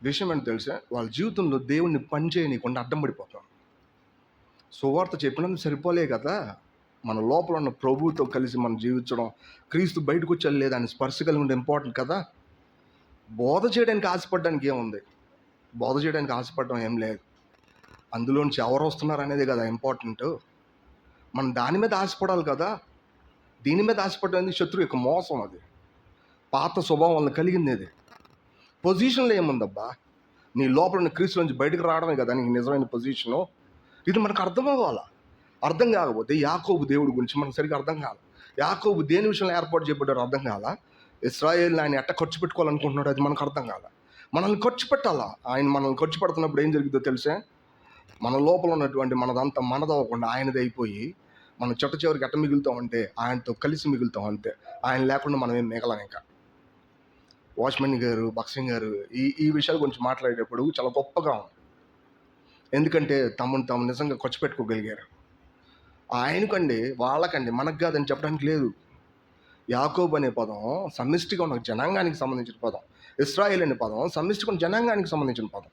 విషయం ఏంటో తెలుసా? వాళ్ళ జీవితంలో దేవుణ్ణి పని చేయనీయకుండా అడ్డం పడిపోతాం. సువార్త చెప్పినందుకు సరిపోలే కదా, మన లోపల ఉన్న ప్రభువుతో కలిసి మనం జీవించడం, క్రీస్తు బయటకు వచ్చేది లేదా అని స్పర్శ కలిగి ఉండే ఇంపార్టెంట్ కదా. బోధ చేయడానికి ఆశపడడానికి ఏముంది? బోధ చేయడానికి ఆశపడడం ఏం లేదు. అందులోంచి ఎవరు వస్తున్నారు అనేది కదా ఇంపార్టెంట్. మనం దాని మీద ఆశపడాలి కదా. దీని మీద ఆశపడడం అనేది శత్రువు యొక్క మోసం. అది పాత స్వభావం వల్ల కలిగింది. అది పొజిషన్లో ఏముందబ్బా? నీ లోపల ఉన్న క్రీస్తు నుంచి బయటకు రావడమే కదా నీకు నిజమైన పొజిషను. ఇది మనకు అర్థం అవ్వాలా. అర్థం కాకపోతే యాకోబు దేవుడి గురించి మనకు సరిగ్గా అర్థం కాదు. యాకోబు దేని విషయంలో ఏర్పాటు చేయబడ్డారో అర్థం కాల. ఇశ్రాయేల్ని ఆయన ఎట్ట ఖర్చు పెట్టుకోవాలనుకుంటున్నాడు అది మనకు అర్థం కాల. మనల్ని ఖర్చు పెట్టాలా. ఆయన మనల్ని ఖర్చు పెడుతున్నప్పుడు ఏం జరుగుతుందో తెలిసే? మన లోపల ఉన్నటువంటి మనదంతా మనదవ్వకుండా ఆయనది అయిపోయి మనం చిట్ట చివరికి ఎట్ట మిగులుతాం అంటే ఆయనతో కలిసి మిగులుతాం అంతే. ఆయన లేకుండా మనం ఏం మిగలం. ఇంకా వాచ్మెన్ గారు, బక్సింగ్ గారు ఈ విషయాల గురించి మాట్లాడేటప్పుడు చాలా గొప్పగా ఉంది. ఎందుకంటే తాము నిజంగా ఖర్చు పెట్టుకోగలిగారు. ఆయనకండి, వాళ్ళకండి, మనకు కాదని చెప్పడానికి లేదు. యాకోబు అనే పదం సమిష్టిగా ఉన్న జనాంగానికి సంబంధించిన పదం. ఇశ్రాయేల్ అనే పదం సమిష్టిగా ఉన్న జనాంగానికి సంబంధించిన పదం.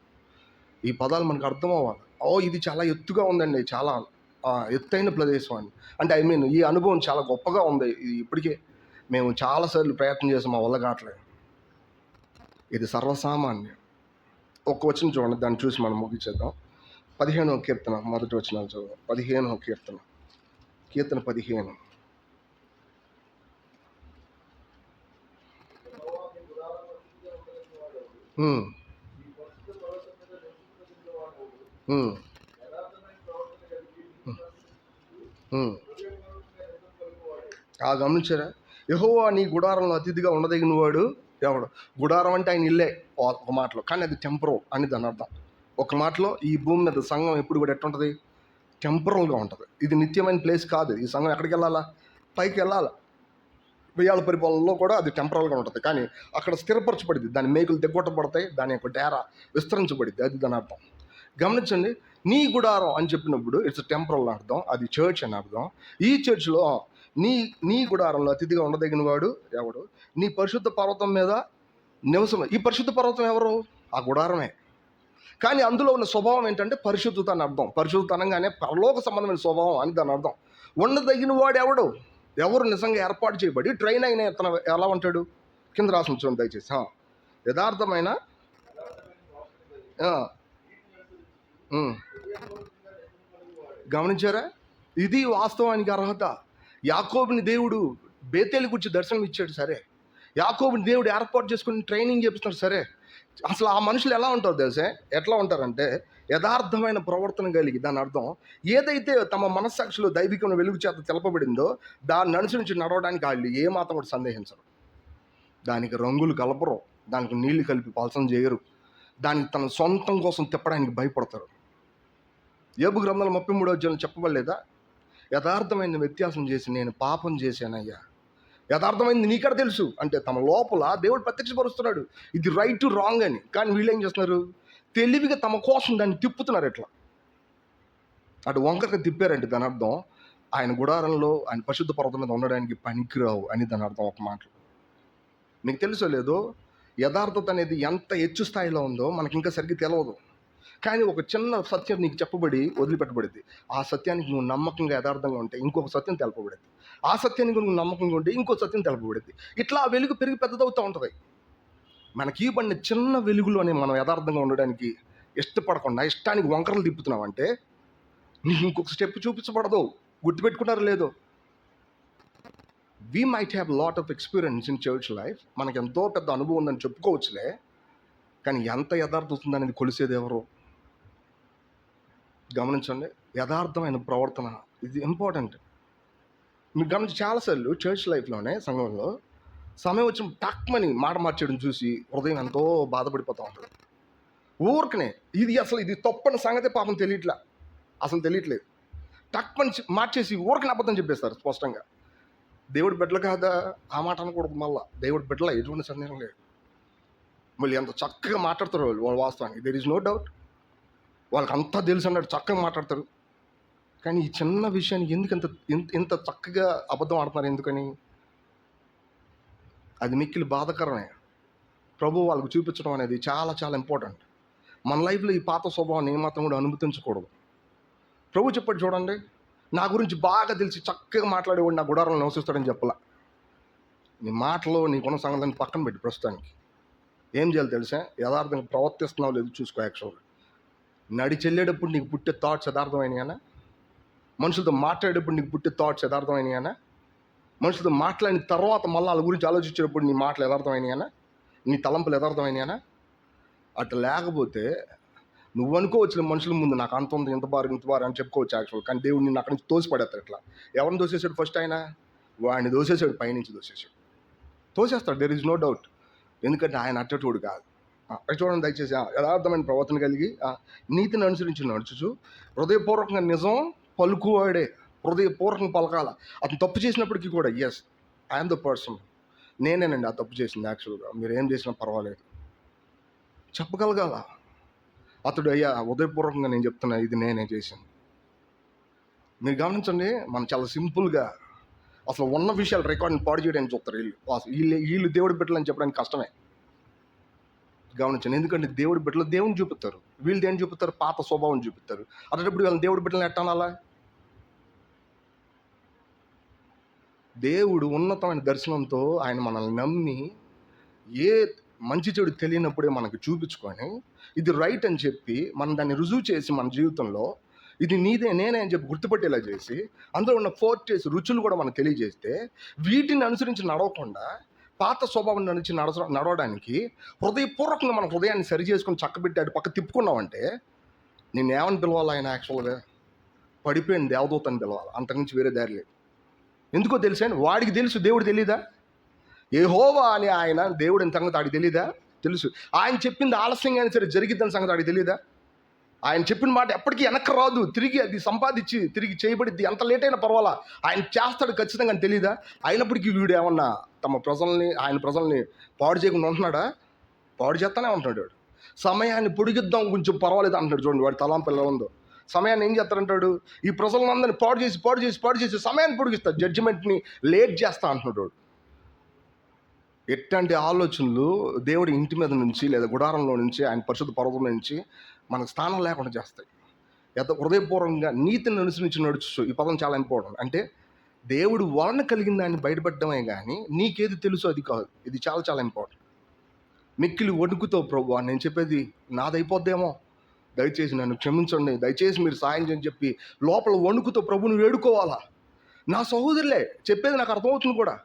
ఈ పదాలు మనకు అర్థం అవ్వాలి. ఇది చాలా ఎత్తుగా ఉందండి, చాలా ఎత్తైన ప్రదేశం అండి. అంటే ఈ అనుభవం చాలా గొప్పగా ఉంది. ఇది ఇప్పటికే మేము చాలాసార్లు ప్రయత్నం చేసాం, మా వల్ల కావట్లేదు. ఇది సర్వసామాన్యం. ఒక్క వచనం చూడండి, దాన్ని చూసి మనం ముగించేద్దాం. 15వ కీర్తన మొదటి వచనాలు చదువు. 15వ కీర్తన 15. గమనించారా? యెహోవా నీ గుడారంలో అతిథిగా ఉండదగిన వాడు ఎవడు? గుడారం అంటే ఆయన ఇల్లే ఒక మాటలో, కానీ అది టెంపరల్ అని దాని అర్థం. ఒక మాటలో ఈ భూమి మీద సంఘం ఎప్పుడు కూడా ఎట్టుంటుంది? టెంపరల్గా ఉంటుంది. ఇది నిత్యమైన ప్లేస్ కాదు. ఈ సంఘం ఎక్కడికి వెళ్ళాలా? పైకి వెళ్ళాలా. వెయ్యాల పరిపాలనలో కూడా అది టెంపరల్గా ఉంటుంది, కానీ అక్కడ స్థిరపరచబడింది. దాని మేకులు దిగ్గొట్టబడతాయి, దాని యొక్క డేరా విస్తరించబడింది. అది దాని అర్థం. గమనించండి, నీ గుడారం అని చెప్పినప్పుడు ఇట్స్ టెంపరల్ అని అర్థం, అది చర్చ్ అని అర్థం. ఈ చర్చ్లో నీ నీ గుడారంలో అతిథిగా ఉండదగిన వాడు ఎవడు? నీ పరిశుద్ధ పర్వతం మీద నివసం. ఈ పరిశుద్ధ పర్వతం ఎవరు? ఆ గుడారమే. కానీ అందులో ఉన్న స్వభావం ఏంటంటే పరిశుద్ధత అని అర్థం. పరిశుద్ధత అనగానే పరలోక సంబంధమైన స్వభావం అని దాని అర్థం. ఉండదగిన వాడు ఎవడు? ఎవరు నిజంగా ఏర్పాటు చేయబడి ట్రైన్ అయిన అతను ఎలా ఉంటాడు? కింద రాసిన చూడండి దయచేసి. యథార్థమైన గమనించారా? ఇది వాస్తవానికి అర్హత. యాకోబుని దేవుడు బేతేలు గురించి దర్శనం ఇచ్చాడు, సరే. యాకోబుని దేవుడు ఏర్పాటు చేసుకుని ట్రైనింగ్ చేపిస్తున్నాడు, సరే. అసలు ఆ మనుషులు ఎలా ఉంటారు తెలుసా? ఎట్లా ఉంటారంటే యథార్థమైన ప్రవర్తన కలిగి, దాని అర్థం ఏదైతే తమ మనస్సాక్షిలో దైవికమైన వెలుగు చేత తెలపబడిందో దాన్ని అనుసరించి నడవడానికి వాళ్ళు ఏమాత్రం కూడా సందేహించరు. దానికి రంగులు కలపరు, దానికి నీళ్లు కలిపి పలసం చేయరు, దానికి తన సొంతం కోసం తిప్పడానికి భయపడతారు. యోబు గ్రంథంలో 33వ అధ్యాయం చెప్పబడలేదా? యథార్థమైన వ్యత్యాసం చేసి నేను పాపం చేశానయ్యా. యథార్థమైంది నీకడ తెలుసు అంటే తమ లోపల దేవుడు ప్రత్యక్షపరుస్తున్నాడు ఇది రైట్ టు రాంగ్ అని. కానీ వీళ్ళు ఏం చేస్తున్నారు? తెలివిగా తమ కోసం దాన్ని తిప్పుతున్నారు. ఎట్లా అటు వంకరగా తిప్పారంటే దాని అర్థం ఆయన గుడారంలో, ఆయన పరిశుద్ధ పర్వతం మీద ఉండడానికి పనికిరావు అని దాని అర్థం. ఒక మాట మీకు తెలుసో లేదో, యథార్థత అనేది ఎంత హెచ్చు స్థాయిలో ఉందో మనకి ఇంకా సరిగ్గా తెలియదు. కానీ ఒక చిన్న సత్యం నీకు చెప్పబడి వదిలిపెట్టబడింది. ఆ సత్యానికి నువ్వు నమ్మకంగా యథార్థంగా ఉంటే ఇంకొక సత్యం తెలపబడింది. ఆ సత్యానికి నువ్వు నమ్మకంగా ఉంటే ఇంకో సత్యం తెలపబడింది. ఇట్లా ఆ వెలుగు పెరిగి పెద్దదవుతూ ఉంటుంది. మనకి పడిన చిన్న వెలుగులోనే మనం యథార్థంగా ఉండడానికి ఇష్టపడకుండా ఇష్టానికి వంకరలు తిప్పుతున్నావంటే నీకు ఇంకొక స్టెప్ చూపించబడదు. గుర్తుపెట్టుకున్నారో లేదో? We might have lot of experience in church life. మనకి ఎంతో పెద్ద అనుభవం ఉందని చెప్పుకోవచ్చులే, కానీ ఎంత యథార్థం ఉందనేది కొలిసేది ఎవరు? గమనించండి, యథార్థమైన ప్రవర్తన ఇది ఇంపార్టెంట్. మీరు గమనించి చాలాసార్లు చర్చ్ లైఫ్లోనే, సంఘంలో సమయం వచ్చిన టక్మని మాట మార్చేయడం చూసి హృదయం ఎంతో బాధపడిపోతూ ఉంటుంది. ఊరికనే ఇది తప్పని సంగతి పాపం తెలియట్లేదు. టక్మని మార్చేసి ఊరికనే అబద్ధం చెప్పేస్తారు స్పష్టంగా. దేవుడి బిడ్డలు కాదా ఆ మాట అనకూడదు. మళ్ళీ దేవుడి బిడ్డల ఎటువంటి సందేహం లేదు. మళ్ళీ ఎంత చక్కగా మాట్లాడతారు వాళ్ళు వాస్తవానికి, దేర్ ఈజ్ నో డౌట్. వాళ్ళకి అంతా తెలుసు అన్నట్టు చక్కగా మాట్లాడతారు. కానీ ఈ చిన్న విషయానికి ఎందుకు ఇంత చక్కగా అబద్ధం ఆడుతున్నారు? ఎందుకని? అది మిక్కిలి బాధకరమే. ప్రభు వాళ్ళకు చూపించడం అనేది చాలా చాలా ఇంపార్టెంట్. మన లైఫ్లో ఈ పాత స్వభావాన్ని ఏమాత్రం కూడా అనుమతించకూడదు. ప్రభు చెప్పాడు చూడండి, నా గురించి బాగా తెలిసి చక్కగా మాట్లాడేవాడు నా గుడారంలో నివసిస్తాడని చెప్పలా. నీ మాటలో నీకున్న సంగతిని పక్కన పెట్టి ప్రస్తుతానికి ఏం చేయాలి తెలుసా? యథార్థంగా ప్రవర్తిస్తున్నావు లేదు చూసుకో. యాక్చువల్గా నడిచి వెళ్ళేటప్పుడు నీకు పుట్టే థాట్స్ యథార్థమైనయనా? మనుషులతో మాట్లాడేటప్పుడు నీకు పుట్టే థాట్స్ యథార్థమైనయనా? మనుషులతో మాట్లాడిన తర్వాత మళ్ళీ వాళ్ళ గురించి ఆలోచించేటప్పుడు నీ మాటలు యథార్థమైనయనా? నీ తలంపులు యథార్థమైనయనా? అట్లా లేకపోతే నువ్వు అనుకోవచ్చు మనుషుల ముందు నాకు అంత ఉంది, ఇంత బారు అని చెప్పుకోవచ్చు యాక్చువల్. కానీ దేవుడు నిన్ను అక్కడి నుంచి తోసిపడేస్తాడు. ఇట్లా ఎవరిని దోసేసాడు? ఫస్ట్ ఆయన వాడిని దోసేసాడు, పైనుంచి తోసేస్తాడు. There is no doubt. ఎందుకంటే ఆయన అట్టటోడు కాదు. చూడండి దయచేసి, యథార్థమైన ప్రవర్తన కలిగి నీతిని అనుసరించి నడుచుచు హృదయపూర్వకంగా నిజం పలుకువాడే. హృదయపూర్వకంగా పలకాల. అతను తప్పు చేసినప్పటికీ కూడా ఎస్ ఐఎమ్ ద పర్సన్, నేనేనండి ఆ తప్పు చేసింది. యాక్చువల్గా మీరు ఏం చేసినా పర్వాలేదు చెప్పగలగాల. అతడు అయ్యా హృదయపూర్వకంగా నేను చెప్తున్నా ఇది నేనే చేశాను. మీరు గమనించండి, మనం చాలా సింపుల్గా అసలు ఉన్న విషయాలు రికార్డుని పాడు చేయడానికి చూస్తారు వీళ్ళు దేవుడి బిడ్డలు అని చెప్పడానికి కష్టమే. గమనించండి, ఎందుకంటే దేవుడి బిడ్డలు దేవుని చూపుతారు, వీళ్ళు దేని చూపుతారు? పాత స్వభావం చూపుతారు. అటువంటిప్పుడు వీళ్ళని దేవుడి బిడ్డలను ఎట్టానాలా? దేవుడు ఉన్నతమైన దర్శనంతో ఆయన మనల్ని నమ్మి ఏ మంచి చెడు తెలియనప్పుడే మనకు చూపించుకొని ఇది రైట్ అని చెప్పి మనం దాన్ని రుజువు చేసి మన జీవితంలో ఇది నీదే నేనే అని చెప్పి గుర్తుపట్టేలా చేసి అందులో ఉన్న ఫోర్టేస్ రుచులు కూడా మనకు తెలియజేస్తే వీటిని అనుసరించి నడవకుండా పాత స్వభావం నుంచి నడవడానికి హృదయపూర్వకంగా మన హృదయాన్ని సరి చేసుకుని చక్కబెట్టాడు పక్క తిప్పుకున్నామంటే నేనేమని పిలవాలి? ఆయన యాక్చువల్గా పడిపోయిన దేవదూత అని పిలవాలి, అంతకుమించి వేరే దారి లేదు. ఎందుకో తెలుసా? వాడికి తెలుసు, దేవుడు తెలీదా? యెహోవా అని ఆయన దేవుడు అని సంగతి ఆడికి తెలీదా? తెలుసు. ఆయన చెప్పింది ఆలస్యంగా అయినా సరే జరిగిద్దని సంగతి ఆడికి తెలీదా? ఆయన చెప్పిన మాట ఎప్పటికీ వెనక్కి రాదు, తిరిగి అది సంపాదించి తిరిగి చేయబడిద్ది. ఎంత లేట్ అయినా పర్వాలా, ఆయన చేస్తాడు ఖచ్చితంగా అని తెలీదా? అయినప్పటికీ వీడు ఏమన్నా ఆయన ప్రజల్ని పాడు చేయకుండా ఉంటున్నాడా? పాడు చేస్తానే ఉంటున్నాడు వాడు. సమయాన్ని పొడిగిద్దాం కొంచెం పర్వాలేదు అంటున్నాడు. చూడండి వాడి తలాంపు ఎలా ఉందో. సమయాన్ని ఏం చేస్తాడంటాడు? ఈ ప్రజలందరినీ పాడు చేసి సమయాన్ని పొడిగిస్తాడు, జడ్జిమెంట్ని లేట్ చేస్తా అంటున్నాడు వాడు. ఎట్లాంటి ఆలోచనలు దేవుడి ఇంటి మీద నుంచి లేదా గుడారంలో నుంచి, ఆయన పరిశుద్ధ పర్వతం నుంచి మనకు స్థానం లేకుండా చేస్తాయి. హృదయపూర్వకంగా నీతిని అనుసరించి నడుచు. ఈ పదం చాలా ఇంపార్టెంట్. అంటే దేవుడు వలన కలిగిన దాన్ని బయటపడడమే కానీ నీకేది తెలుసో అది కాదు. ఇది చాలా చాలా ఇంపార్టెంట్. మిక్కిలి వణుకుతో, ప్రభువా నేను చెప్పేది నాదైపోద్దేమో, దయచేసి నన్ను క్షమించండి, దయచేసి మీరు సాయం చేయని చెప్పి లోపల వణుకుతో ప్రభువుని వేడుకోవాలా. నా సహోదరులే చెప్పేది నాకు అర్థమవుతుంది కూడా.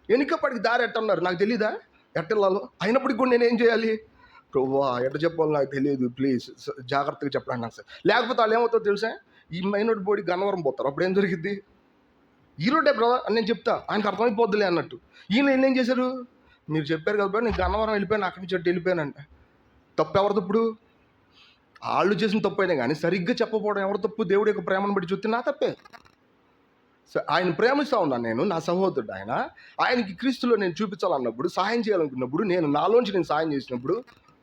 వెనుకప్పటికి దారి ఎట్టన్నారు నాకు తెలీదా? ఎట్టెళ్ళాలో? అయినప్పటికి కూడా నేనేం చేయాలి? ప్రభువా ఎట్ట చెప్పాలో నాకు తెలియదు, ప్లీజ్ జాగ్రత్తగా చెప్పండి నాకు సార్. లేకపోతే వాళ్ళు ఏమవుతుందో తెలుసా? ఈ మైనోటి బోడి గన్నవరం పోతారు. అప్పుడు ఏం జరిగిద్ది? ఈరోడే బ్రదర్ అని నేను చెప్తా, ఆయనకు అర్థమైపోద్దులే అన్నట్టు. ఈయన ఏం చేశారు? మీరు చెప్పారు కదా నేను గన్నవరం వెళ్ళిపోయాను, అక్కడి నుంచి అటు వెళ్ళిపోయానంట. తప్పు ఎవరు తప్పుడు? వాళ్ళు చేసిన తప్పు అయినా కానీ సరిగ్గా చెప్పకపోవడం ఎవరు తప్పు? దేవుడి యొక్క ప్రేమను బట్టి చూస్తే నా తప్పే. ఆయన ప్రేమిస్తూ ఉన్నాను నేను, నా సహోదరుడు ఆయన. ఆయనకి క్రీస్తులో నేను చూపించాలన్నప్పుడు, సహాయం చేయాలనుకున్నప్పుడు, నాలోంచి నేను సహాయం చేసినప్పుడు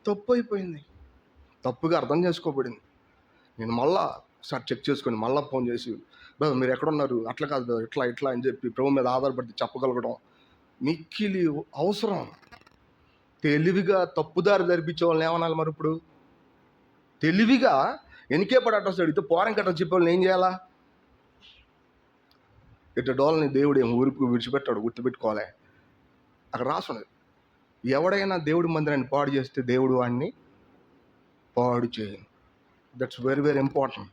తప్పు అయిపోయింది, తప్పుగా అర్థం చేసుకోబడింది. నేను మళ్ళా సార్ చెక్ చేసుకొని మళ్ళీ ఫోన్ చేసి, బ్రదర్ మీరు ఎక్కడున్నారు, అట్లా కాదు బ్రదర్ ఇట్లా అని చెప్పి ప్రభు మీద ఆధారపడి చెప్పగలగడం మిక్కిలి అవసరం. తెలివిగా తప్పుదారి ధరిపించే వాళ్ళని ఏమనాలి మరి? ఇప్పుడు తెలివిగా వెనకే పడి అడ్రస్ అడిగితే పోరం కట్ట చెప్పే వాళ్ళని ఏం చేయాలా? ఇట్ట డోలని దేవుడు ఏం ఊరికి విడిచిపెట్టాడు, గుర్తుపెట్టుకోవాలి. అక్కడ రాసున్నది, ఎవడైనా దేవుడి మందిరాన్ని పాడు చేస్తే దేవుడు వాడిని పాడు చేయను. That's very very important.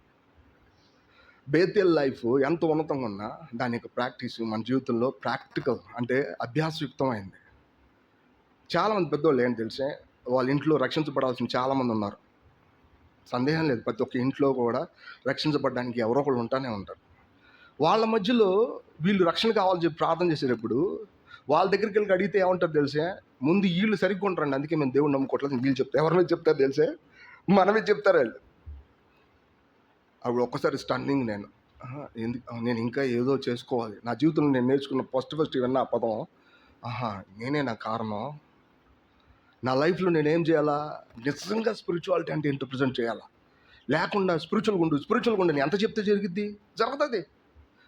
Bethel life ఎంత ఉన్నతంగా ఉన్నా దాని యొక్క ప్రాక్టీస్ మన జీవితంలో ప్రాక్టికల్ అంటే అభ్యాసయుక్తమైంది. చాలామంది పెద్దవాళ్ళు ఏం తెలిసే, వాళ్ళ ఇంట్లో రక్షించబడాల్సిన చాలామంది ఉన్నారు. సందేహం లేదు, ప్రతి ఒక్క ఇంట్లో కూడా రక్షించబడడానికి ఎవరో ఒకళ్ళు ఉంటానే ఉంటారు. వాళ్ళ మధ్యలో వీళ్ళు రక్షణ కావాలని చెప్పి ప్రార్థన చేసేటప్పుడు వాళ్ళ దగ్గరికి వెళ్ళి అడిగితే ఏమంటారు తెలిసే? ముందు వీళ్ళు సరిగ్గా ఉంటారండి, అందుకే మేము దేవుడు నమ్ముకోవట్లేదు వీళ్ళు చెప్తారు. ఎవరి మీద చెప్తారు తెలిసే? మనమే చెప్తారు వాళ్ళు. అప్పుడు ఒక్కసారి స్టన్నింగ్. నేను ఇంకా ఏదో చేసుకోవాలి. నా జీవితంలో నేను నేర్చుకున్న ఫస్ట్ విన్న ఆ పదం, నేనే నా కారణం. నా లైఫ్లో నేనేం చేయాలా? నిజంగా స్పిరిచువాలిటీ అంటే ఏంటో ప్రజెంట్ చేయాలా. లేకుండా స్పిరిచువల్గా ఉండు ఎంత చెప్తే జరుగుద్ది? జరుగుతుంది.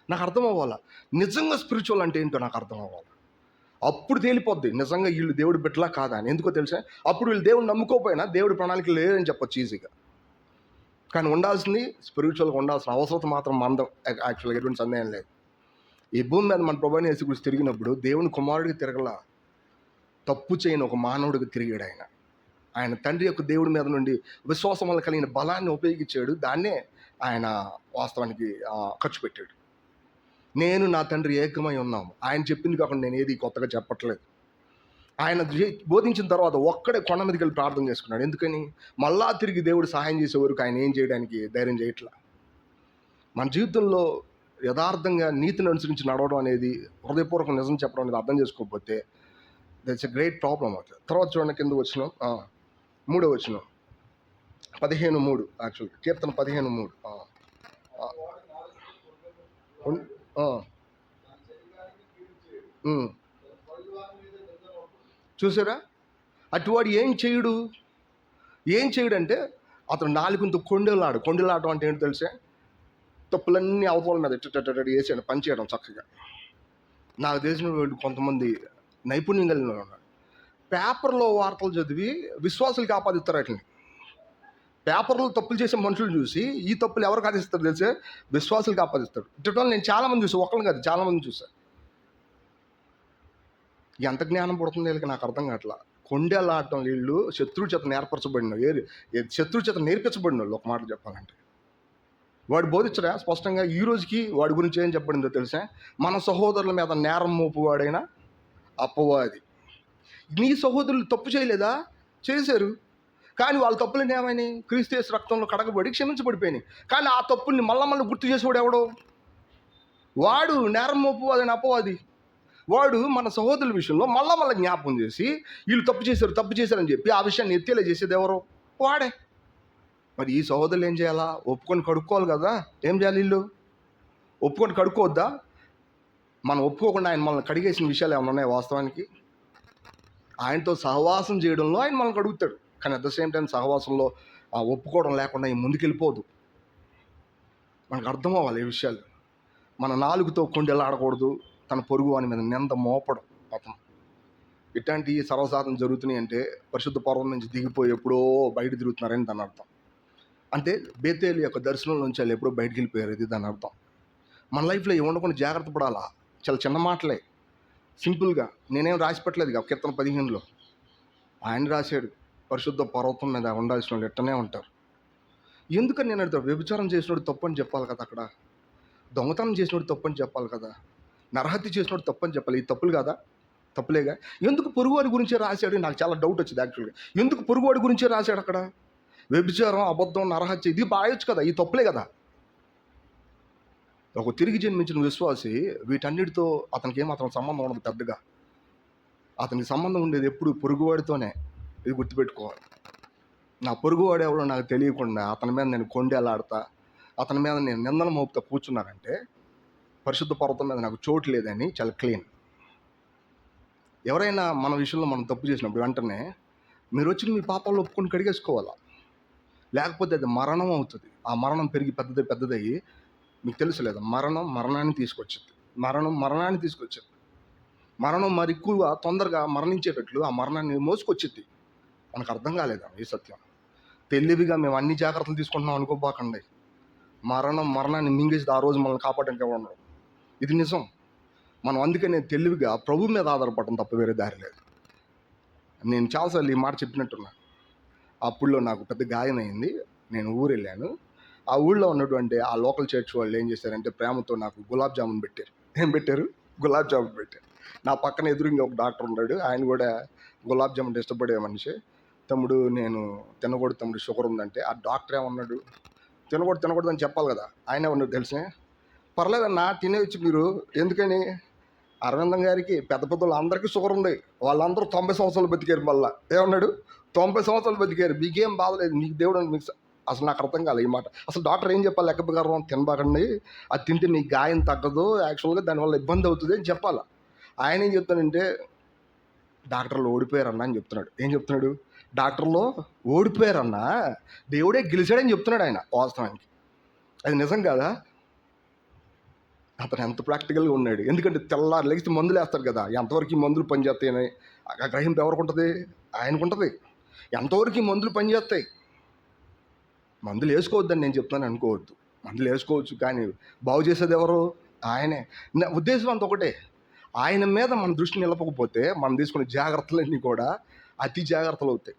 నాకు అర్థం అవ్వాలా. నిజంగా స్పిరిచువల్ అంటే ఏంటో నాకు అర్థం అవ్వాలి. అప్పుడు తేలిపోద్ది నిజంగా వీళ్ళు దేవుడి బిడ్డలా కాదా అని. ఎందుకో తెలుసా? అప్పుడు వీళ్ళు దేవుడు నమ్ముకోకపోయినా దేవుడి ప్రణాళిక లేదని చెప్పొచ్చు ఈజీగా. కానీ ఉండాల్సింది స్పిరిచువల్గా ఉండాల్సిన అవసరం మాత్రం మందం. యాక్చువల్గా ఎటువంటి సందేహం లేదు. ఈ భూమి మీద మన ప్రభువుని యేసుక్రీస్తు తిరిగినప్పుడు దేవుని కుమారుడికి తిరగల, తప్పు చేయని ఒక మానవుడికి తిరిగాడు ఆయన. ఆయన తండ్రి యొక్క దేవుడి మీద నుండి విశ్వాసం వల్ల కలిగిన బలాన్ని ఉపయోగించాడు. దాన్నే ఆయన వాస్తవానికి ఖర్చు పెట్టాడు. నేను నా తండ్రి ఏకమై ఉన్నాము. ఆయన చెప్పింది కాకుండా నేను ఏది కొత్తగా చెప్పట్లేదు. ఆయన బోధించిన తర్వాత ఒక్కడే కొండ మీదకి వెళ్ళి ప్రార్థన చేసుకున్నాడు. ఎందుకని? మళ్ళా తిరిగి దేవుడు సహాయం చేసే వరకు ఆయన ఏం చేయడానికి ధైర్యం చేయట్లా. మన జీవితంలో యథార్థంగా నీతిని అనుసరించి నడవడం అనేది, హృదయపూర్వక నిజం చెప్పడం అనేది అర్థం చేసుకోకపోతే దట్స్ ఎ గ్రేట్ ప్రాబ్లం అవుతుంది. తర్వాత చూడండి కింద వచ్చిన 3వ వచనం 15:3 యాక్చువల్గా కీర్తన 15:3. చూసారా? అటువాడు ఏం చేయడంటే అతను నాలుగుంత కొండలాడటం అంటే ఏంటో తెలిసే? తప్పులన్నీ అవతల మీద వేసాడు, పనిచేయడం చక్కగా. నాకు తెలిసిన వాళ్ళు కొంతమంది నైపుణ్యం కలిగిన వాళ్ళు ఉన్నారు. పేపర్లో వార్తలు చదివి విశ్వాసులకి ఆపాదిస్తారు. వాటిని పేపర్లో తప్పులు చేసే మనుషులు చూసి ఈ తప్పులు ఎవరికి ఆదిస్తారు తెలిసే? విశ్వాసులకి ఆపాదిస్తారు. ఇటువంటి నేను చాలామంది చూసాను, ఒకరిని కాదు చాలామంది చూసాను. ఎంత జ్ఞానం పడుతుంది వీళ్ళకి నాకు అర్థం కావట్లా. కొండలాడటం వీళ్ళు శత్రువు చేత నేర్పించబడిన వాళ్ళు. ఒక మాట చెప్పాలంటే వాడు బోధించడా స్పష్టంగా ఈ రోజుకి వాడి గురించి ఏం చెప్పబడిందో తెలుసా? మన సహోదరుల మీద నేరం మోపువాడైనా అపవాది. నీ సహోదరులు తప్పు చేయలేదా? చేశారు. కానీ వాళ్ళ తప్పులని ఏమైనాయి? క్రీస్తు యేసు రక్తంలో కడగబడి క్షమించబడిపోయినాయి. కానీ ఆ తప్పుల్ని మళ్ళీ గుర్తు చేసేవాడు ఎవడో? వాడు నేరం అపోవాదని అపవాది. వాడు మన సహోదరుల విషయంలో మళ్ళా జ్ఞాపకం చేసి వీళ్ళు తప్పు చేశారని చెప్పి ఆ విషయాన్ని ఎత్తేలా చేసేది ఎవరు? వాడే. మరి ఈ సహోదరులు ఏం చేయాలా? ఒప్పుకొని కడుక్కోవాలి కదా. ఏం చేయాలి? వీళ్ళు ఒప్పుకొని కడుక్కోవద్దా? మనం ఒప్పుకోకుండా ఆయన మనల్ని కడిగేసిన విషయాలు ఏమైనా ఉన్నాయి వాస్తవానికి? ఆయనతో సహవాసం చేయడంలో ఆయన మనల్ని కడుగుతాడు, కానీ అట్ ద సేమ్ టైం సహవాసంలో ఒప్పుకోవడం లేకుండా ఈ ముందుకెళ్ళిపోదు. మనకు అర్థం అవ్వాలి ఈ విషయాలు. మన నాలుగుతో కొండెలాడకూడదు, తన పొరుగు వాని మీద నింద మోపడం అతను. ఇట్లాంటి సర్వసాధారణ జరుగుతున్నాయి అంటే పరిశుద్ధ పర్వం నుంచి దిగిపోయి ఎప్పుడో బయట తిరుగుతున్నారని దాని అర్థం. అంటే బేతేలు యొక్క దర్శనం నుంచి వాళ్ళు ఎప్పుడో బయటికి వెళ్ళిపోయారు, ఇది దాని అర్థం. మన లైఫ్లో ఇవి ఉండకుండా జాగ్రత్త పడాలా. చాలా చిన్న మాటలే, సింపుల్గా. నేనేం రాసి పెట్టలేదు ఇక కీర్తన 15లో ఆయన రాశాడు, పరిశుద్ధ పర్వతం మీద ఉండాల్సిన వాళ్ళు ఎట్టనే ఉంటారు. ఎందుకని నేను అడుగుతాను? వ్యభిచారం చేసినోడు తప్పు అని చెప్పాలి కదా, అక్కడ దొంగతనం చేసినోడు తప్పు అని చెప్పాలి కదా, నరహత్య చేసినోడు తప్పు అని చెప్పాలి. ఈ తప్పులు కాదా? తప్పులేగా. ఎందుకు పొరుగువాడి గురించే రాశాడు? నాకు చాలా డౌట్ వచ్చింది యాక్చువల్గా. ఎందుకు పొరుగువాడి గురించే రాశాడు అక్కడ? వ్యభిచారం, అబద్ధం, నరహత్య ఇది బాయొచ్చు కదా, ఈ తప్పులే కదా. ఒక తిరిగి జన్మించిన విశ్వాసి వీటన్నిటితో అతనికి ఏమాత్రం సంబంధం ఉండదు పెద్దగా. అతనికి సంబంధం ఉండేది ఎప్పుడు పొరుగువాడితోనే. ఇది గుర్తుపెట్టుకోవాలి. నా పొరుగువాడు ఎవరో నాకు తెలియకుండా అతని మీద నేను కొండేలాడతా, అతని మీద నేను నిందన మోపుతా కూర్చున్నానంటే పరిశుద్ధ పర్వతం మీద నాకు చోటు లేదని చాలా క్లీన్. ఎవరైనా మన విషయంలో మనం తప్పు చేసినప్పుడు వెంటనే మీరు వచ్చి మీ పాపాలు ఒప్పుకొని కడిగేసుకోవాలా, లేకపోతే అది మరణం అవుతుంది. ఆ మరణం పెరిగి పెద్దదయ్యి మీకు తెలుసు లేదా, మరణాన్ని తీసుకొచ్చింది. మరణాన్ని తీసుకొచ్చింది. మరణం మరి ఎక్కువ తొందరగా మరణించేటట్లు ఆ మరణాన్ని మోసుకొచ్చింది. మనకు అర్థం కాలేదా ఈ సత్యం? తెలివిగా మేము అన్ని జాగ్రత్తలు తీసుకుంటున్నాం అనుకోబాకండి. మరణాన్ని మింగేసి ఆ రోజు మనల్ని కాపాడడానికి ఎవరు ఉండరు. ఇది నిజం. మనం అందుకనే తెలివిగా ప్రభు మీద ఆధారపడటం తప్ప వేరే దారి లేదు. నేను చాలాసార్లు ఈ మాట చెప్పినట్టున్నా. అప్పుడులో నాకు పెద్ద గాయం అయింది. నేను ఊరు వెళ్ళాను. ఆ ఊళ్ళో ఉన్నటువంటి ఆ లోకల్ చర్చ్ వాళ్ళు ఏం చేశారంటే ప్రేమతో నాకు గులాబ్ జామున్ పెట్టారు. ఏం పెట్టారు? గులాబ్ జామున్ పెట్టారు. నా పక్కన ఎదురుగా ఒక డాక్టర్ ఉన్నాడు. ఆయన కూడా గులాబ్ జామున్ ఇష్టపడే మనిషి. తమ్ముడు నేను తినకూడదు తమ్ముడు, షుగర్ ఉందంటే ఆ డాక్టర్ ఏమన్నాడు? తినకూడదు అని చెప్పాలి కదా. ఆయన ఏమన్నాడు తెలిసే? పర్లేదన్నా తినేయచ్చు మీరు. ఎందుకని? అరవిందం గారికి పెద్ద అందరికీ షుగర్ ఉంది, వాళ్ళందరూ 90 సంవత్సరాలు బతికారు. మళ్ళీ ఏమన్నాడు? 90 సంవత్సరాలు బతికారు, మీకేం బాధలేదు, మీకు దేవుడు మీకు. అసలు నాకు అర్థం కాలేదు ఈ మాట. అసలు డాక్టర్ ఏం చెప్పాలి? లెక్క ప్రకారం తినబాకండి, అది తింటే మీ గాయం తగ్గదు, యాక్చువల్గా దానివల్ల ఇబ్బంది అవుతుంది అని చెప్పాలి. ఆయన ఏం చెప్తానంటే డాక్టర్లు ఓడిపోయారన్నా అని చెప్తున్నాడు. ఏం చెప్తున్నాడు? డాక్టర్లు ఓడిపోయారన్నా, దేవుడే గెలిచాడని చెప్తున్నాడు ఆయన. వాస్తవానికి అది నిజం కాదా? అతను ఎంత ప్రాక్టికల్గా ఉన్నాడు. ఎందుకంటే తెల్లారు లెగిసి మందులు వేస్తారు కదా, ఎంతవరకు ఈ మందులు పనిచేస్తాయని ఆ గ్రహింపు ఎవరికి ఉంటుంది? ఆయనకు ఉంటుంది. ఎంతవరకు ఈ మందులు పనిచేస్తాయి? మందులు వేసుకోవద్దని నేను చెప్తాను అనుకోవద్దు, మందులు వేసుకోవచ్చు, కానీ బాగు చేసేది ఎవరు? ఆయనే. నా ఉద్దేశం అంత ఒకటే, ఆయన మీద మన దృష్టి నిలపకపోతే మనం తీసుకునే జాగ్రత్తలన్నీ కూడా అతి జాగ్రత్తలు అవుతాయి.